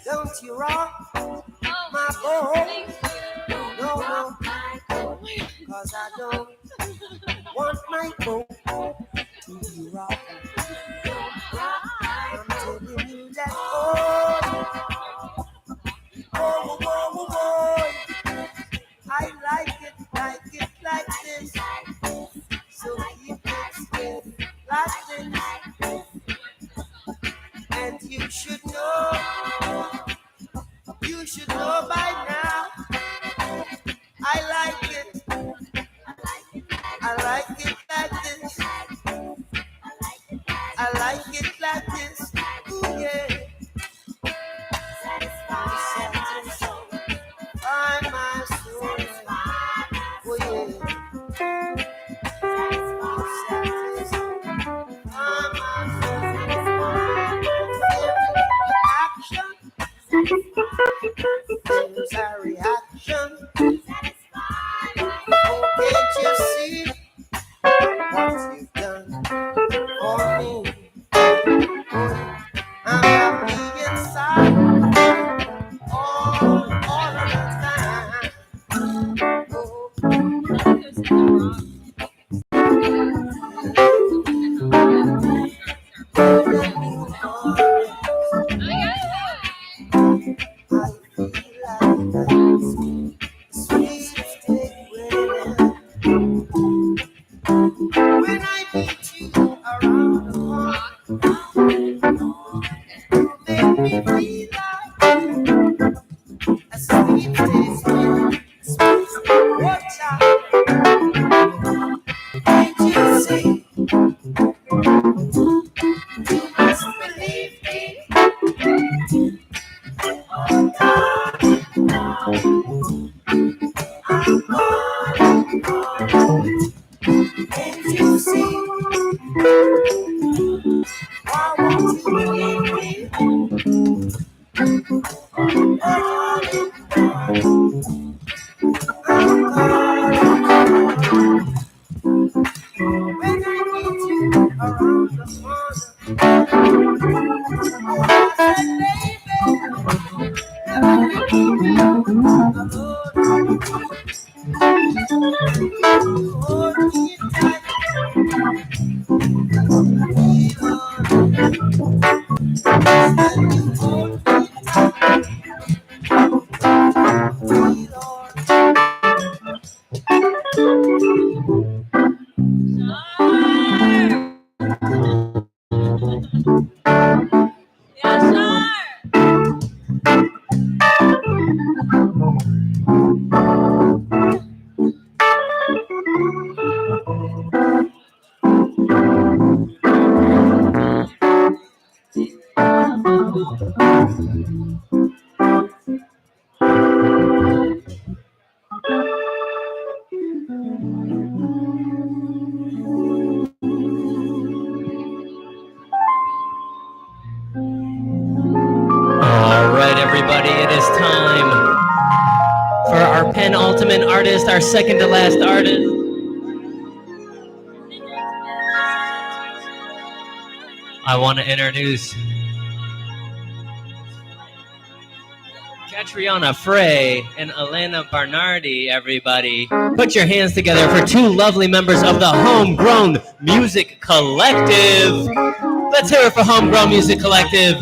don't you rock my boat. No, no, 'cause I don't want my boat to be rocking. I'm telling you that, oh, I like it like this. So keep it still like this. And you should know by now. I like it like this. I like it like this. Ooh, yeah. Satisfy my soul. Oh, yeah. Satisfy my soul. There's a reaction. Oh, can't you see what you've done for me? I'm happy inside all of the time. Oh, when I meet you around the corner, make me feel like a sweet taste, watch out, can't you see? You must believe me. Oh, God, can't you see? Why won't you believe me? When I meet you around the corner, I said, baby, never leave me alone. Hold me tight. All right, everybody, it is time for our penultimate artist, our second to last artist. I want to introduce Catriona, Fray, and Alena Bernardi, everybody. Put your hands together for 2 lovely members of the Homegrown Music Collective. Let's hear it for Homegrown Music Collective.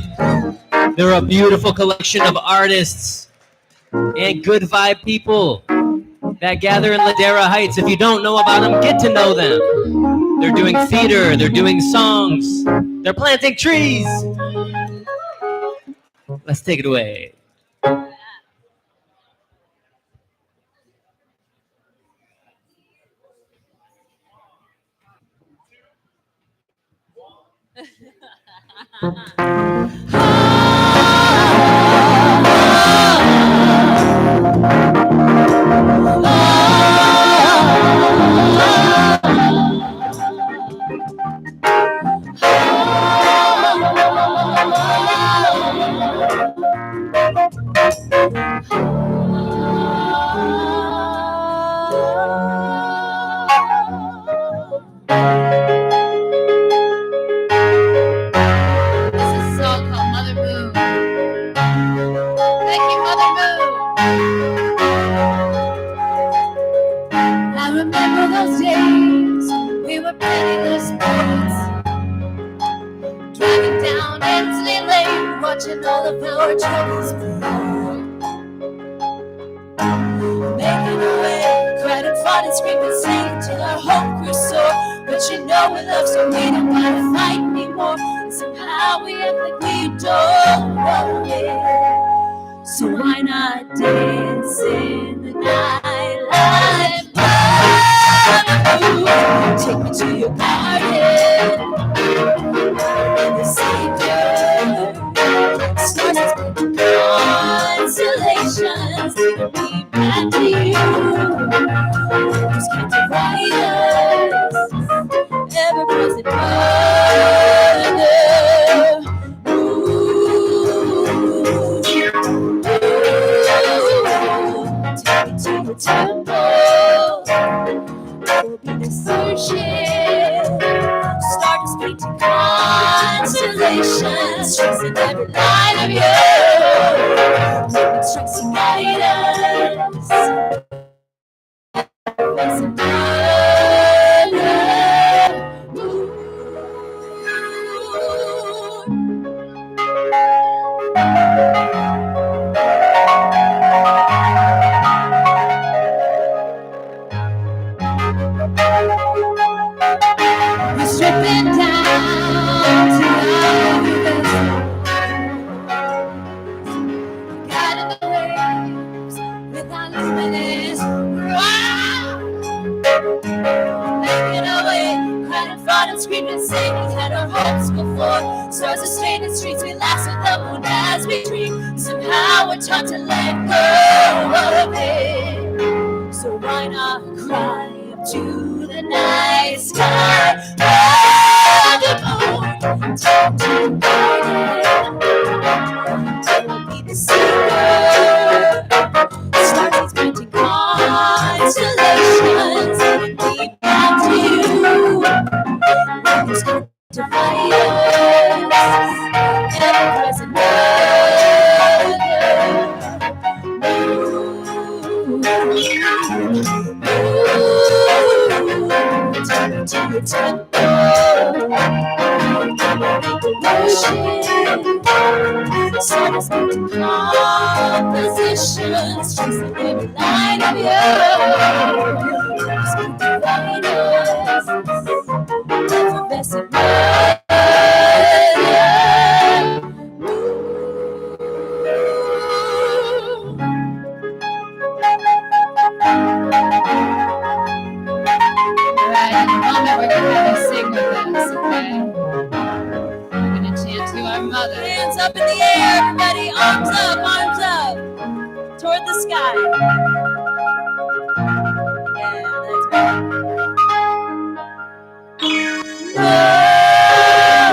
They're a beautiful collection of artists and good vibe people that gather in Ladera Heights. If you don't know about them, get to know them. They're doing theater, they're doing songs, they're planting trees. Let's take it away. watching all of our troubles fall. Making our way, cried and fought and screamed and sang till our hope grew sore. But you know we love, so we don't gotta fight anymore. Somehow we act like we don't know it. So why not dance in the nightlife? Take me to your garden, and the Savior. Stars and constellations leading me back to you. Just can't divide us, ever present mother. Take me to your temple, there will be no searching. Stardust painting constellations, tracing every line of you. Moving strikes to guide us. Face of we're stripping down to the God of the waves with our luminous roar. Making our way, crying and fought and screamed and sang. We had our hopes before. Stars are stained in streets. We laugh with the moon as we dream. Somehow we're taught to let go of it. So why not cry up to the night sky? Oh, the moon, take to garden. I'll be the singer. Stars painting constellations, leading me back to you. Nothing's going to divide us, ever present mother. Take me to your temple, worship. Stars painting compositions, tracing every line of you. Just can't divide us, effervescent mother. Alright, in a moment we're gonna have you sing with us, okay? We're gonna chant to our mother. Hands up in the air, everybody, arms up, toward the sky. Yeah, that's right.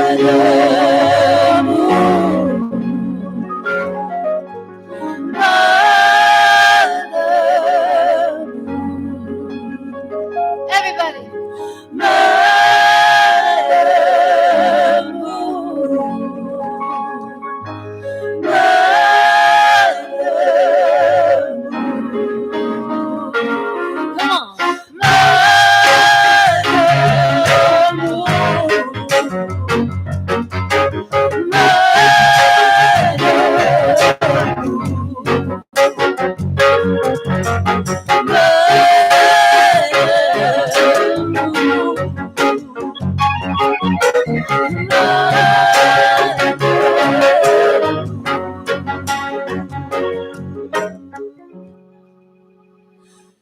Mother moon, mother moon. Everybody! Mother moon, mother moon. Come on. Mother moon,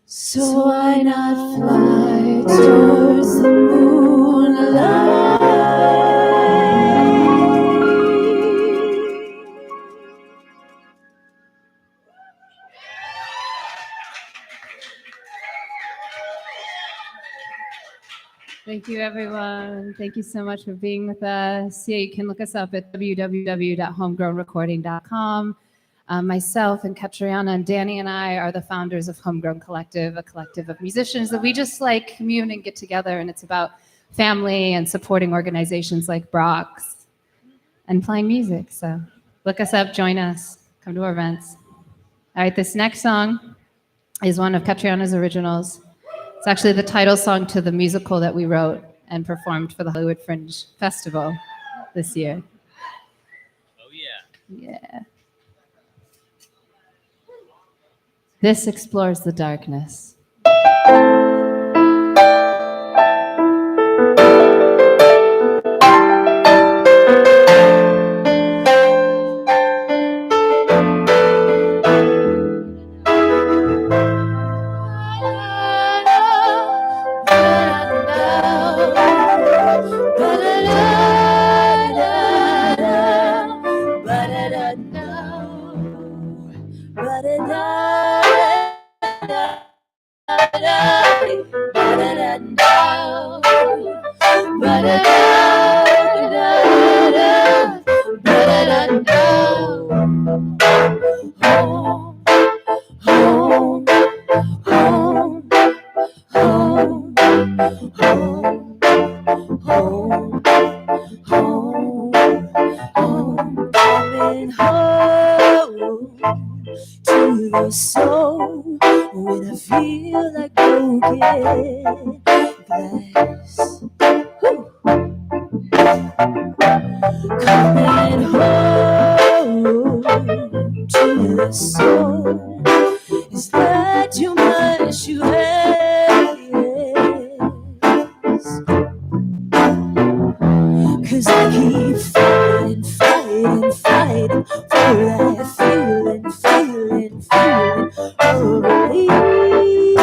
so why not fly towards the moonlight? Thank you, everyone. Thank you so much for being with us. Yeah, you can look us up at www.homegrownrecording.com. Myself and Catriona and Danny and I are the founders of Homegrown Collective, a collective of musicians that we just like commune and get together, and it's about family and supporting organizations like Brock's and playing music. So look us up, join us, come to our events. All right, this next song is one of Catriona's originals. It's actually the title song to the musical that we wrote and performed for the Hollywood Fringe Festival this year. Oh, yeah. Yeah. This explores the darkness. Coming home to the soul when I feel like broken glass. Whew. Coming home to the soul. Is that too much you ask? 'Cause I keep fighting, fighting, fighting for that feeling, feeling, feeling of relief.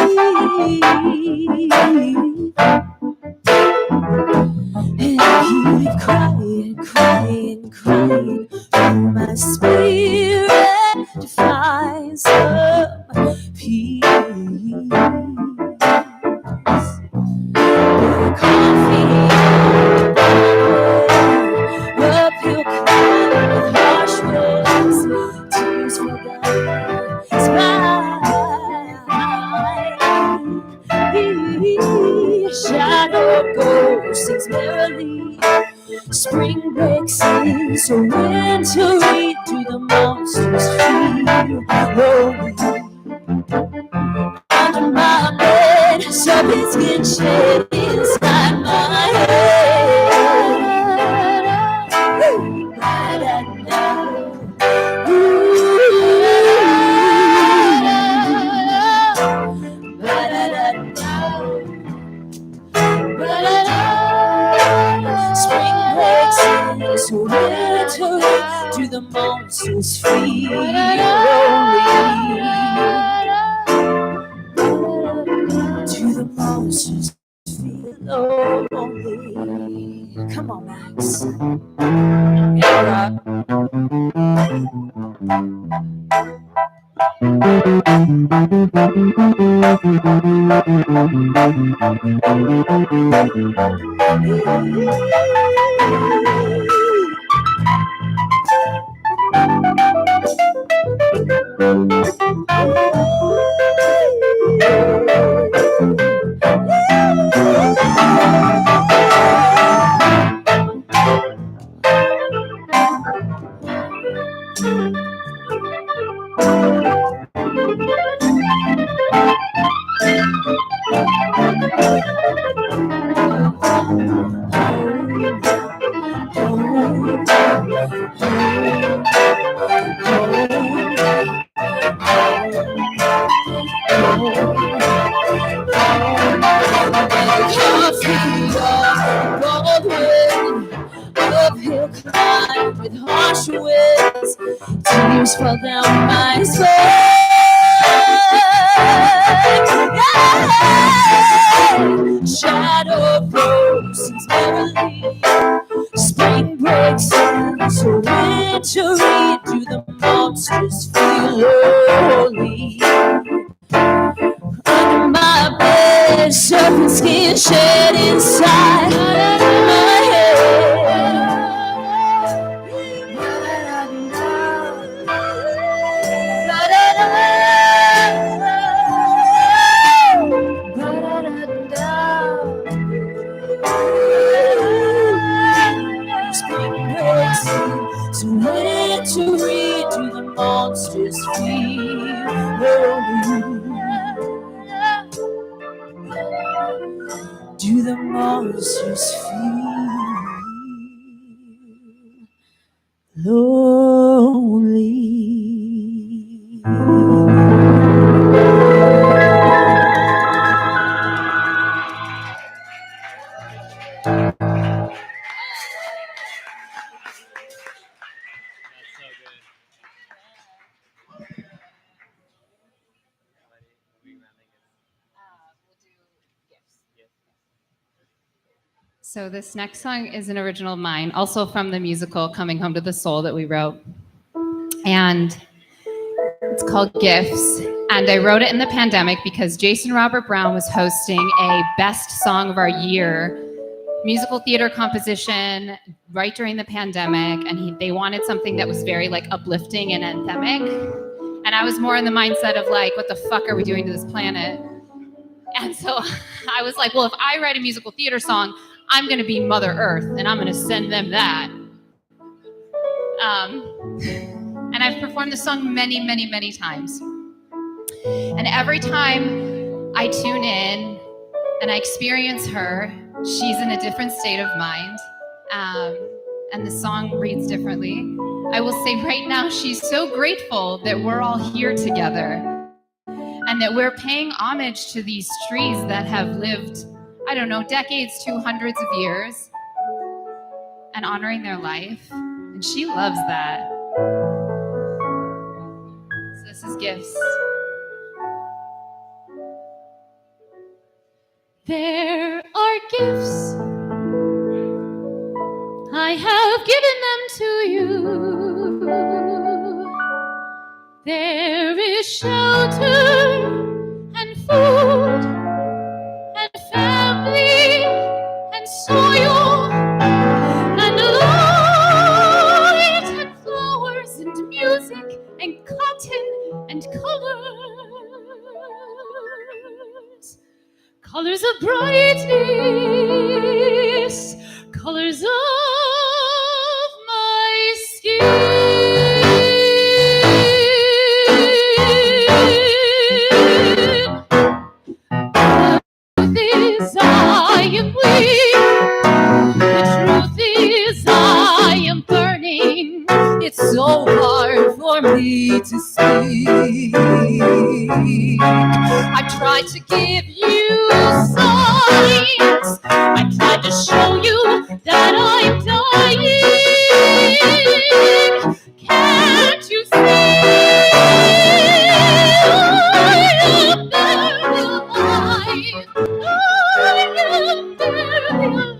And I keep crying, crying, crying for my spirit to find some peace. The coffee uphill climb with harsh winds, tears fall down my spine. Shadow ghost sings merrily. Spring breaks in, so wintry do the monsters feel lonely. Under my bed, something's getting shed inside my head. Spring breaks in, so winter do the monsters feel lonely. Do the monsters feel lonely? Come on, Max. Yeah, uphill climb with harsh winds, tears fall down my spine. Yeah. Shadow grows merrily. Spring breaks in, so wintry do the monsters feel lonely. Under my bed, serpent skin shed inside my head. Spring breaks in, so wintry do the monsters feel lonely. Do the monsters feel lonely? So this next song is an original of mine, also from the musical Coming Home to the Soul that we wrote. And it's called Gifts. And I wrote it in the pandemic because Jason Robert Brown was hosting a Best Song of Our Year musical theater composition right during the pandemic. And they wanted something that was very like uplifting and anthemic. And I was more in the mindset of like, what the fuck are we doing to this planet? And so I was like, well, if I write a musical theater song, I'm going to be Mother Earth and I'm going to send them that. And I've performed this song many, many, many times. And every time I tune in and I experience her, she's in a different state of mind. And the song reads differently. I will say right now, she's so grateful that we're all here together and that we're paying homage to these trees that have lived, I don't know, decades to hundreds of years and honoring their life. And she loves that. So this is Gifts. There are gifts, I have given them to you. There is shelter and food and family and soil and light and flowers and music and cotton and colors. Colors of brightness, colors of my skin. The truth is I am weak. The truth is I am burning. It's so hard for me to speak. I tried to give you signs. I tried to show you that I'm dying. Can't you see? I am barely alive. I am barely alive.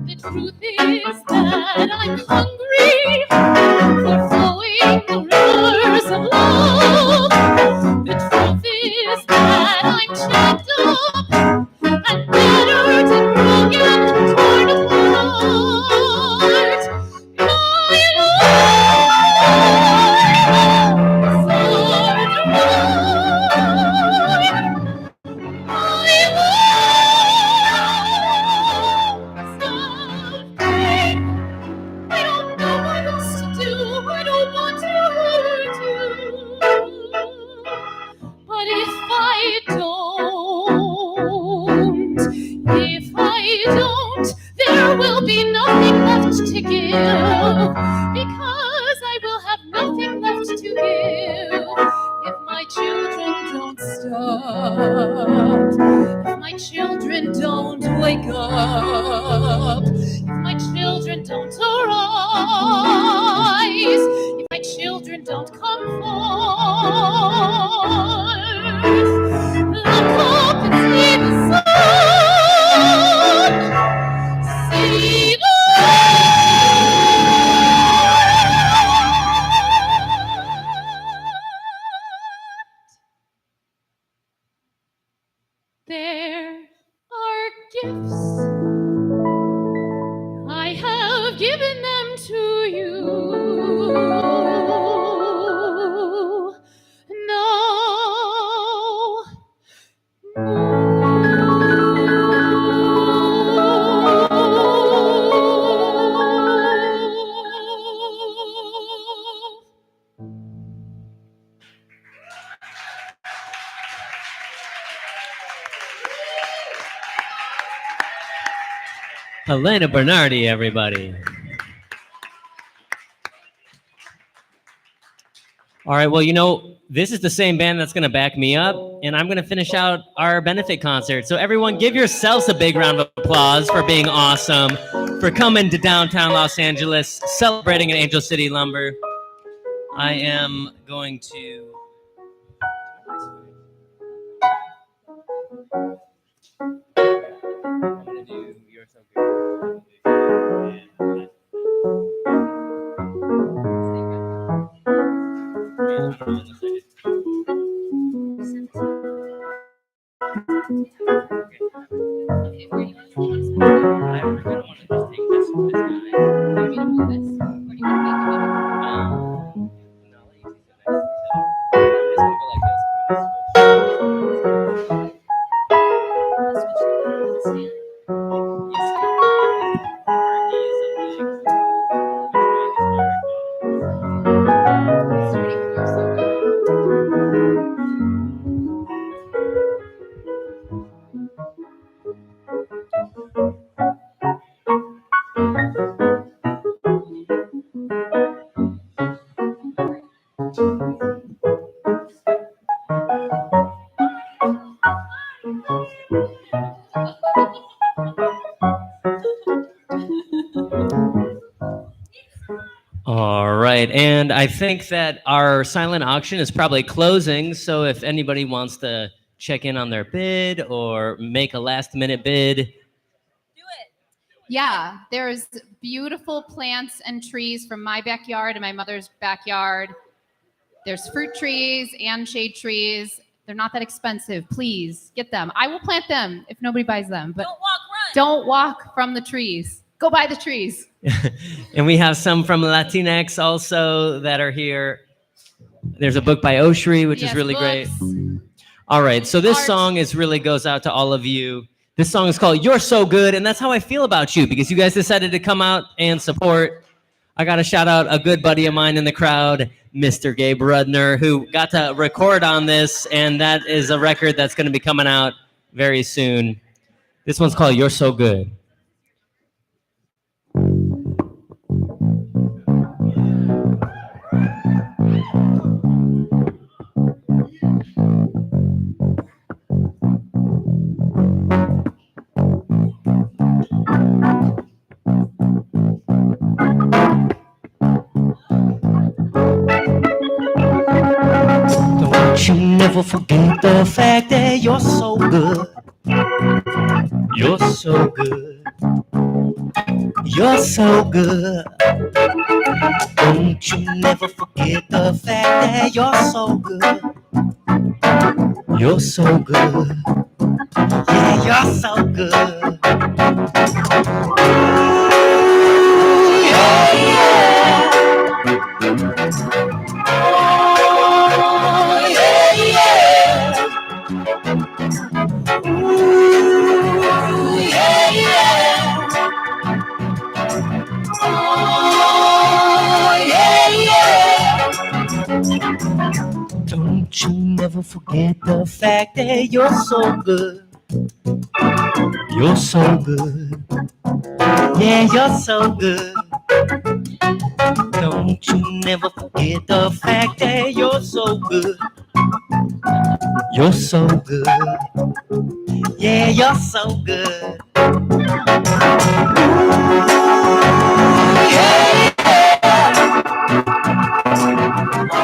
The truth is that I'm hungry for flowing the rivers of love. The truth is that I'm chapped up and battered and broken and torn apart. My lungs are dry. My lungs are dry. I don't know what else to do. I don't want to hurt you. But if I don't, there will be nothing left to give. Because I will have nothing left to give if my children don't stop. If my children don't wake up. If my children don't arise. If my children don't come forth. Look up and see the sun. See the There are gifts, I have given them to you. Alena Bernardi, everybody. All right, well, you know, this is the same band that's going to back me up, and I'm going to finish out our benefit concert. So everyone, give yourselves a big round of applause for being awesome, for coming to downtown Los Angeles, celebrating at Angel City Lumber. I am going to All right, and I think that our silent auction is probably closing, so if anybody wants to check in on their bid or make a last-minute bid, Yeah, there's beautiful plants and trees from my backyard and my mother's backyard. There's fruit trees and shade trees. They're not that expensive. Please get them. I will plant them if nobody buys them, but don't walk from the trees. Go buy the trees. and we have some from Latinx also that are here. There's a book by Oshri, which is Yes, really great. books. All right, so this Art. song really goes out to all of you. This song is called You're So Good, and that's how I feel about you, because you guys decided to come out and support. I got to shout out a good buddy of mine in the crowd, Mr. Gabe Rudner, who got to record on this, and that is a record that's going to be coming out very soon. This one's called You're So Good. Don't you never forget the fact that you're so good. You're so good. You're so good. Don't you never forget the fact that you're so good. You're so good. Yeah, you're so good. Yeah, yeah. Oh, yeah, yeah. Ooh, yeah, yeah. Oh, yeah, yeah. Don't you never forget the fact that you're so good. You're so good. Yeah, you're so good. Don't you never forget the fact that you're so good. You're so good. Yeah, you're so good. Yeah, yeah. Oh,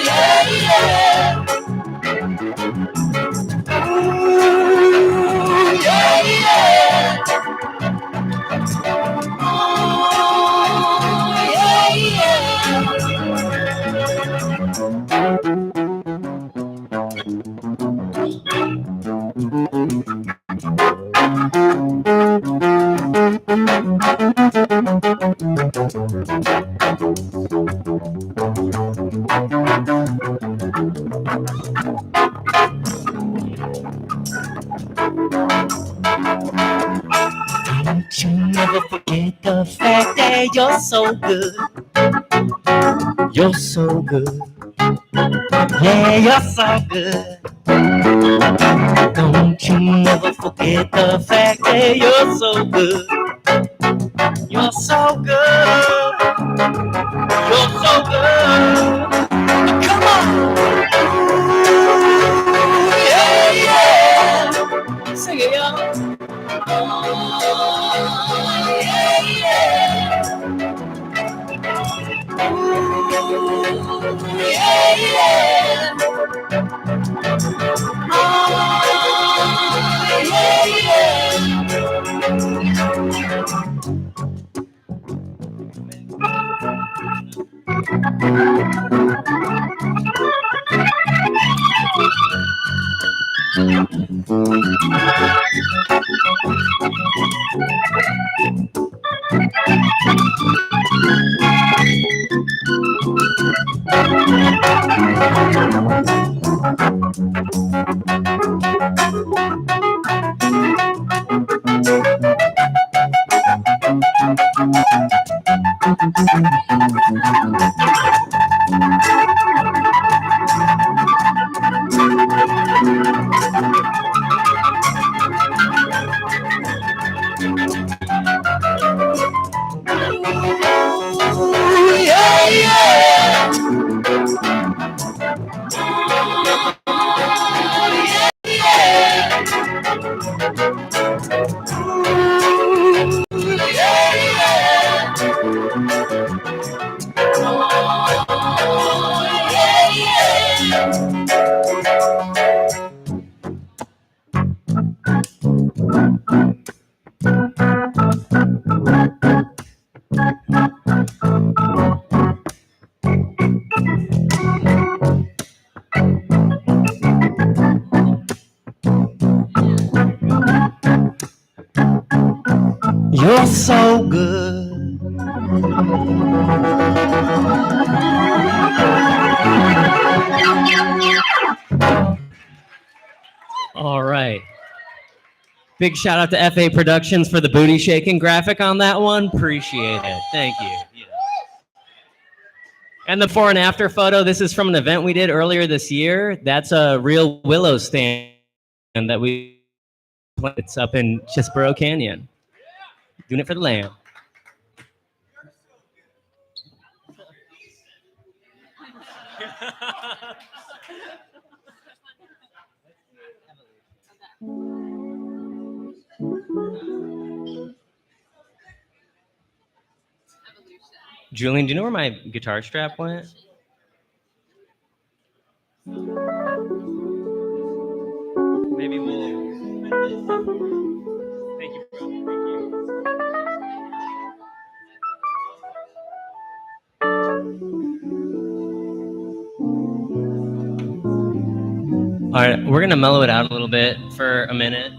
yeah, yeah. Ooh, yeah, yeah. Oh, yeah, Don't you never forget the fact that you're so good. You're so good. Yeah, you're so good. Don't you never forget the fact that you're so good. You're so good. You're so good. Come on. Yeah, yeah. Sing it, y'all. Oh, yeah, yeah. Ooh, yeah, yeah. Oh, yeah, yeah. You're so good. All right. Big shout out to FA Productions for the booty shaking graphic on that one. Appreciate it. Thank you. Yeah. And the before and after photo, this is from an event we did earlier this year. That's a real willow stand that we it's up in Chesborough Canyon. Doing it for the lamb. Julian, do you know where my guitar strap went? Maybe we'll. Thank you, bro. Thank you. All right, we're gonna mellow it out a little bit for a minute.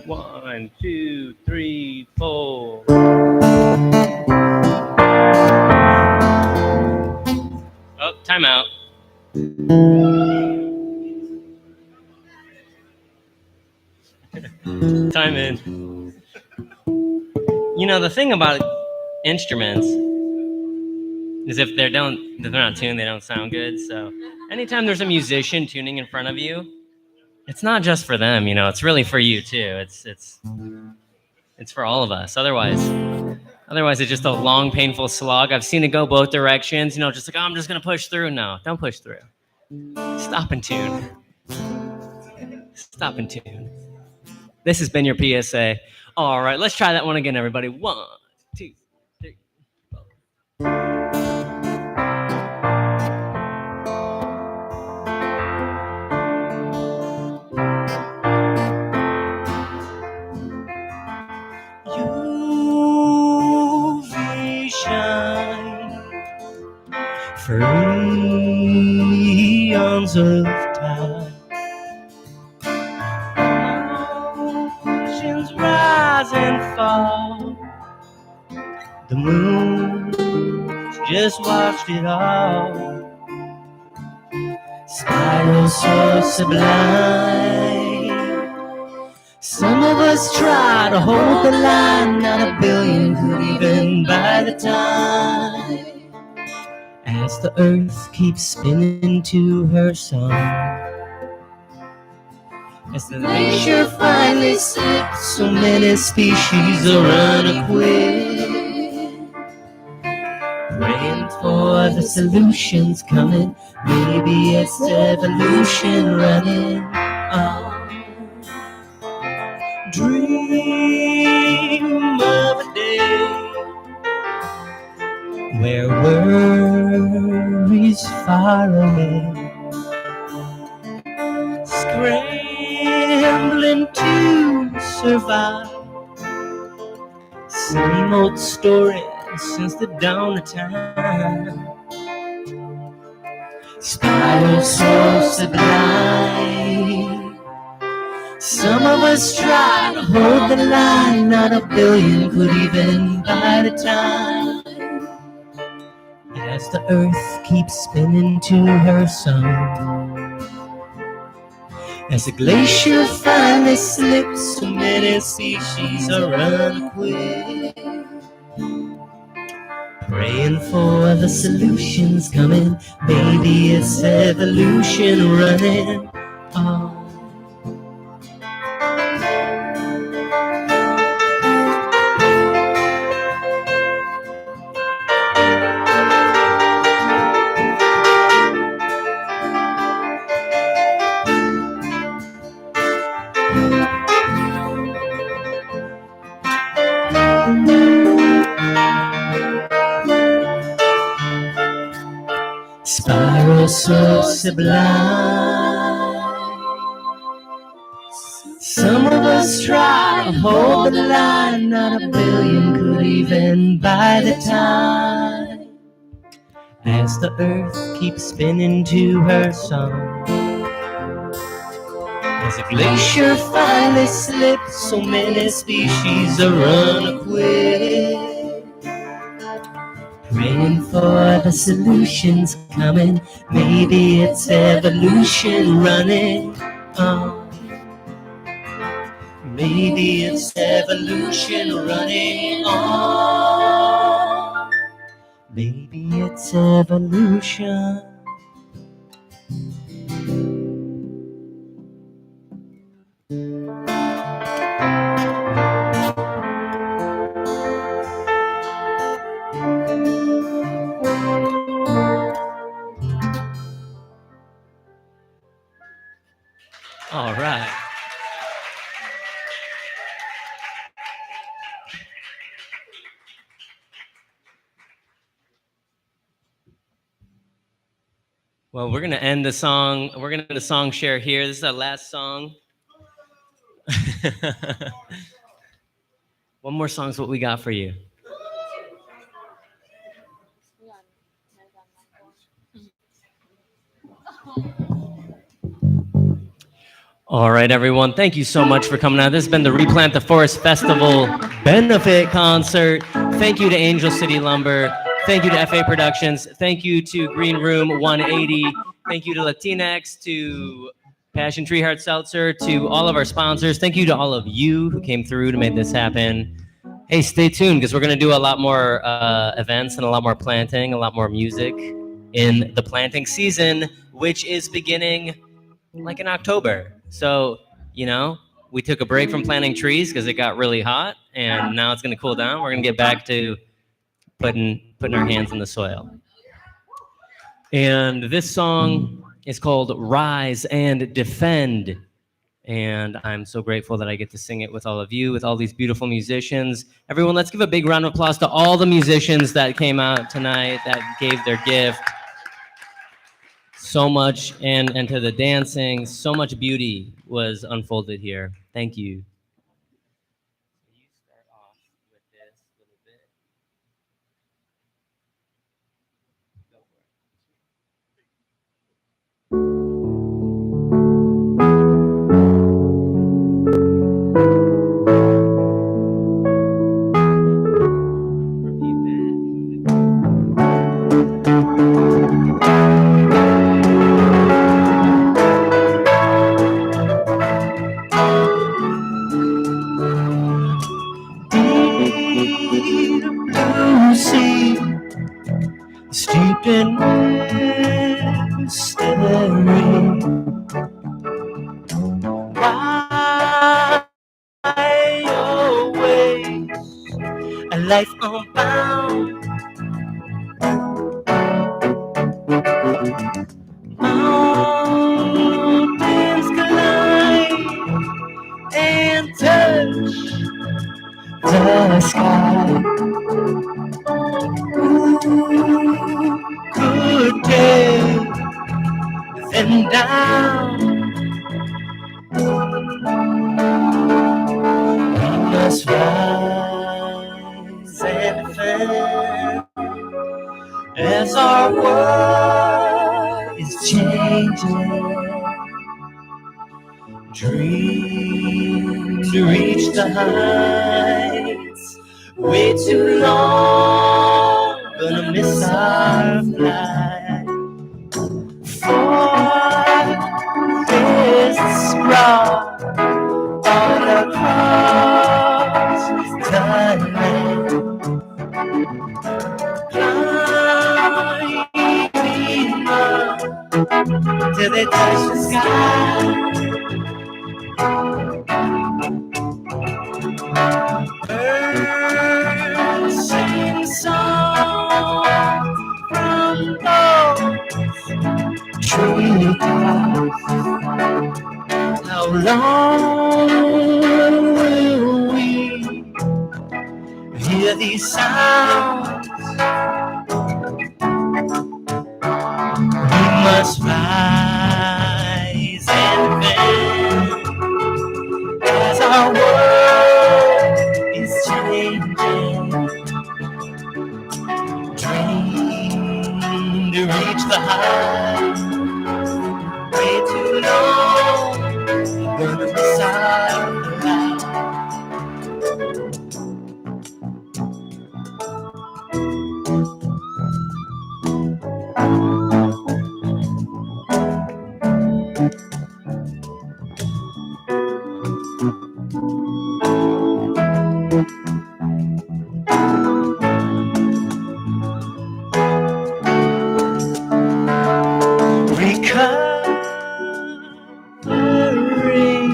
One, two, three, four. Oh, time out. Time in. You know, the thing about instruments is if they're not tuned, they don't sound good. So anytime there's a musician tuning in front of you, it's not just for them, you know, it's really for you too. It's for all of us. Otherwise it's just a long, painful slog. I've seen it go both directions, you know, just like, oh, I'm just gonna push through. No, don't push through. Stop and tune. Stop and tune. This has been your PSA. All right, let's try that one again, everybody. 1, 2, 3, 4. For eons of time, oceans rise and fall. The moon just watched it all. Spirals so sublime. Some of us try to hold the line, not a billion could even by the time. As the earth keeps spinning to her song, as the glacier finally slips, so many species are unacquainted. Praying for the solutions coming, maybe it's evolution running on. Dream of a day where worries far away, scrambling to survive. Same old story since the dawn of time. Spirals so sublime. Some of us try to hold the line, not a billion could even by the time. As the earth keeps spinning to her song, as the glacier finally slips, so many species are unacquainted. Praying for the solutions coming, maybe it's evolution running on. Spiral so sublime. Some of us try to hold the line, not a billion could even by the time. As the earth keeps spinning to her song, as a glacier finally slips, so many species are unacquitted. Praying for the solutions coming, maybe it's evolution running on. Maybe it's evolution running on. Maybe it's evolution. All right. Well, we're gonna end the song. We're gonna end the song share here. This is our last song. One more song's what we got for you. All right, everyone. Thank you so much for coming out. This has been the Replant the Forest Festival benefit concert. Thank you to Angel City Lumber. Thank you to FA Productions. Thank you to Green Room 180. Thank you to Latinx, to Passion Tree Heart Seltzer, to all of our sponsors. Thank you to all of you who came through to make this happen. Hey, stay tuned because we're going to do a lot more events and a lot more planting, a lot more music in the planting season, which is beginning like in October. So, you know, we took a break from planting trees because it got really hot, and now it's going to cool down. We're going to get back to putting our hands in the soil. And this song is called Rise and Defend. And I'm so grateful that I get to sing it with all of you, with all these beautiful musicians. Everyone, let's give a big round of applause to all the musicians that came out tonight, that gave their gift. So much, and to the dancing, so much beauty was unfolded here. Thank you. You start off with this little bit. Go for it. Steeped in mystery, why always a life unbound? Mountains collide and touch the sky. Could take them down. We must rise and defend as our world is changing. Dream to reach the heights, way too long, gonna miss our flight. Forests sprawl all across the land, climbing up till they touch the sky. Birds sing songs from both treetops. How long will we hear these sounds. We must rise and bend as our world is changing. Dream to reach the high, way too long, gonna miss our life. Recovering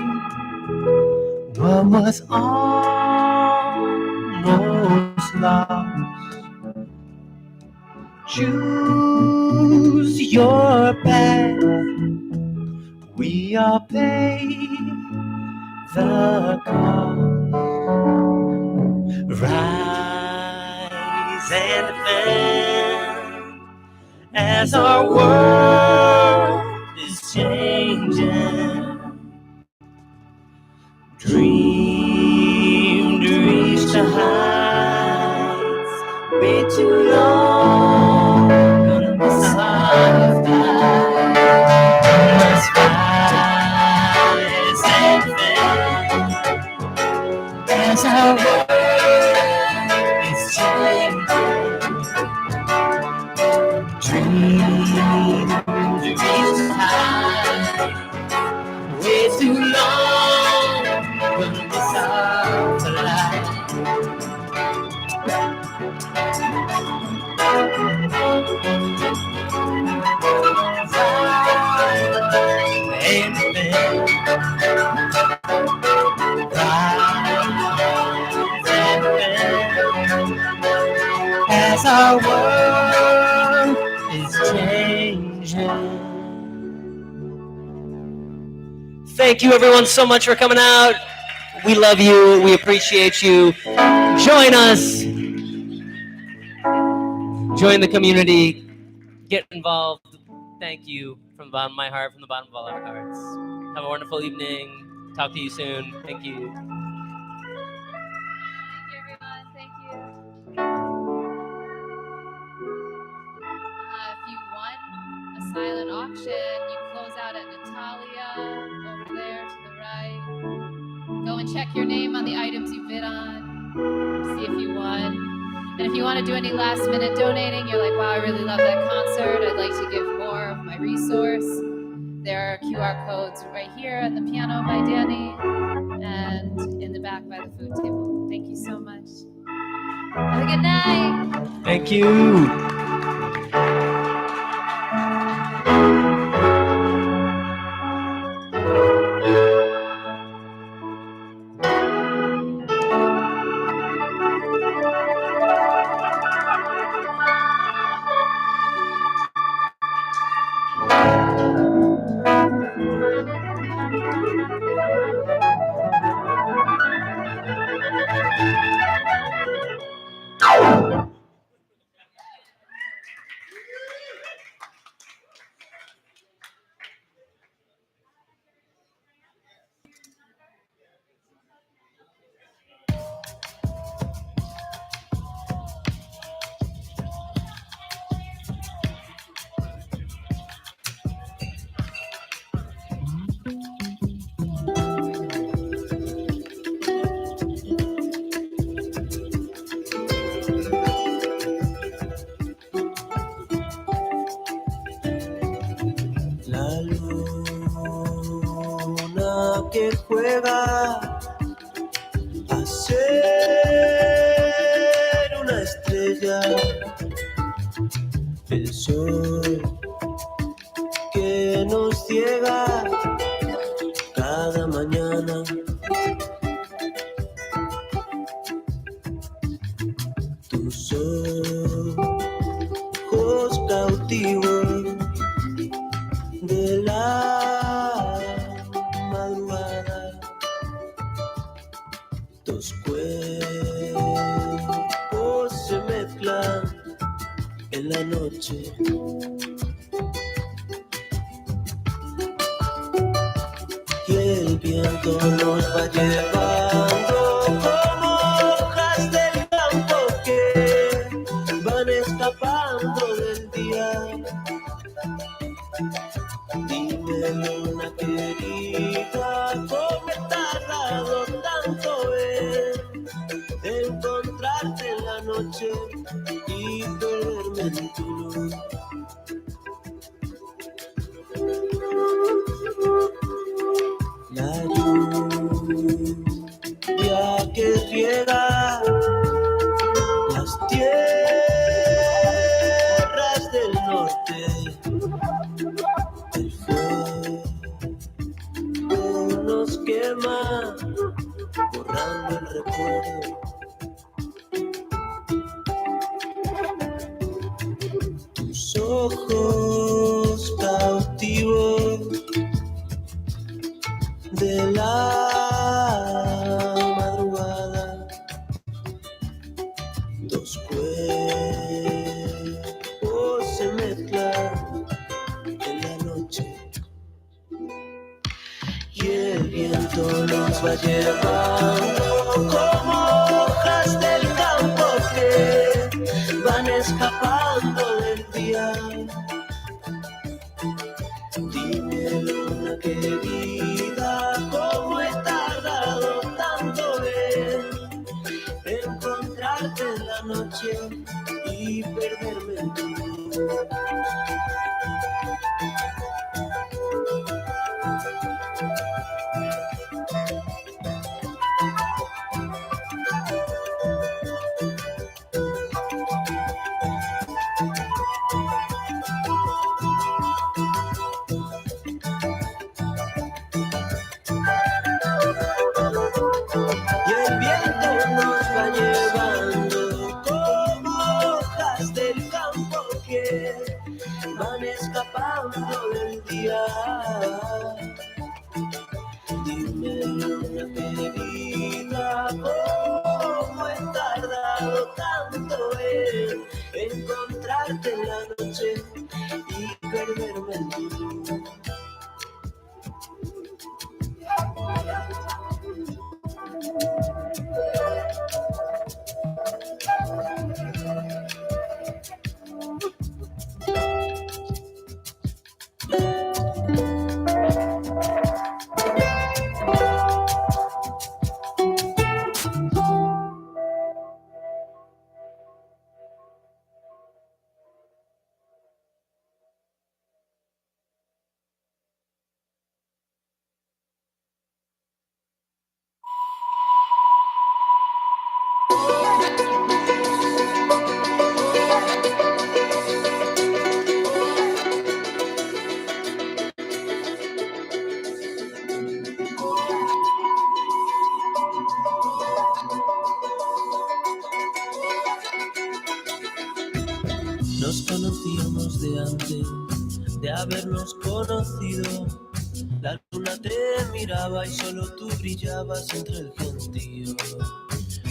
what was almost lost. Choose your path. We all pay the cost. Rise and defend as our world is changing. Dream to reach the heights. Way too long, gonna miss our flight. Must rise and defend as our world is changing. Dream to reach the heights. Way too long, gonna miss our flight. And then as our world is changing. Thank you everyone so much for coming out. We love you. We appreciate you. Join us. Join the community. Get involved. Thank you from the bottom of my heart, from the bottom of all our hearts. Have a wonderful evening. Talk to you soon. Thank you. Thank you, everyone. Thank you. If you won a silent auction, you close out at Natalia over there to the right. Go and check your name on the items you bid on. See if you won. And if you want to do any last minute donating, you're like, wow, I really love that concert. I'd like to give more of my resource. There are QR codes right here at the piano by Danny and in the back by the food table. Thank you so much. Have a good night. Thank you. que juega a ser una estrella, el sol que nos ciega cada mañana. Tus ojos cautivos de la madrugada, tus cuentos noche. Y el viento nos va llevando como hojas del campo que van escapando del día. Dime, luna querida, ¿cómo he tardado tanto en encontrarte en la noche y perderme en tu luz? La lluvia que riega las tierras del norte, el fuego nos quema, borrando el recuerdo. Tus ojos cautivos de la madrugada, dos cuerpos se mezclan en la noche y el viento nos va llevando como hojas del campo que van escapando del día. Dime, luna querida, ¿cómo he tardado tanto en encontrarte en la noche y perderme en tu luz? Y el viento nos va llevando como hojas del campo que van escapando del día. Dime, luna querida, ¿cómo he tardado tanto en encontrarte en la noche y perderme en tu luz? Nos conocíamos de antes de habernos conocido. La luna te miraba y solo tú brillabas entre el gentío.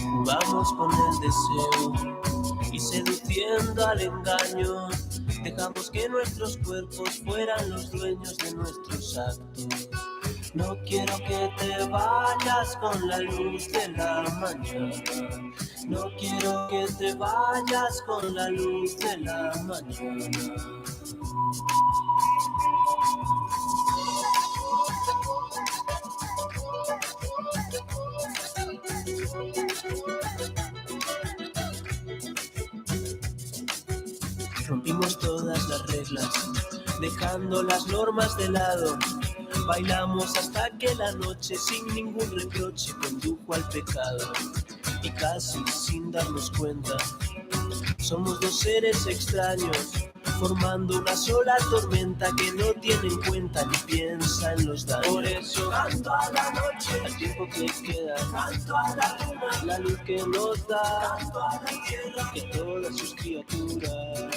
Jugamos con el deseo y seduciendo al engaño, dejamos que nuestros cuerpos fueran los dueños de nuestros actos. No quiero que te vayas con la luz de la mañana. No quiero que te vayas con la luz de la mañana. Rompimos todas las reglas, dejando las normas de lado. Bailamos hasta que la noche sin ningún reproche condujo al pecado. Y casi sin darnos cuenta, somos dos seres extraños, formando una sola tormenta que no tiene en cuenta ni piensa en los daños. Por eso canto a la noche, al tiempo que queda, canto a la luna, la luz que nos da, canto a la tierra, que todas sus criaturas.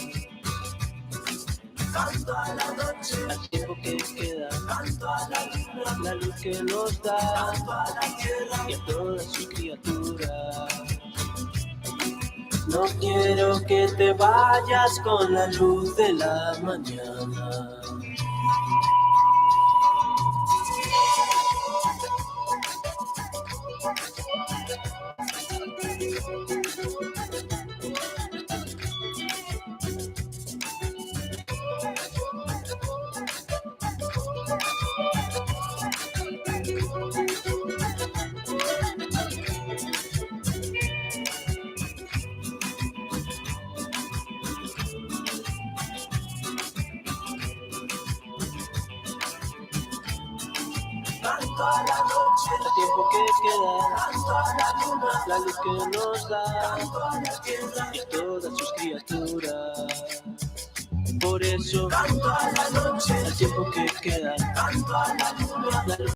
Canto a la noche, al tiempo que queda, canto a la luna, la luz que nos da, canto a la tierra, y a todas sus criaturas. No quiero que te vayas con la luz de la mañana. Canto a la noche, el tiempo que queda. Canto a la luna, la luz que nos da. Canto a la tierra y todas sus criaturas. Por eso canto a la noche, el tiempo que queda. Canto a la luna, la luz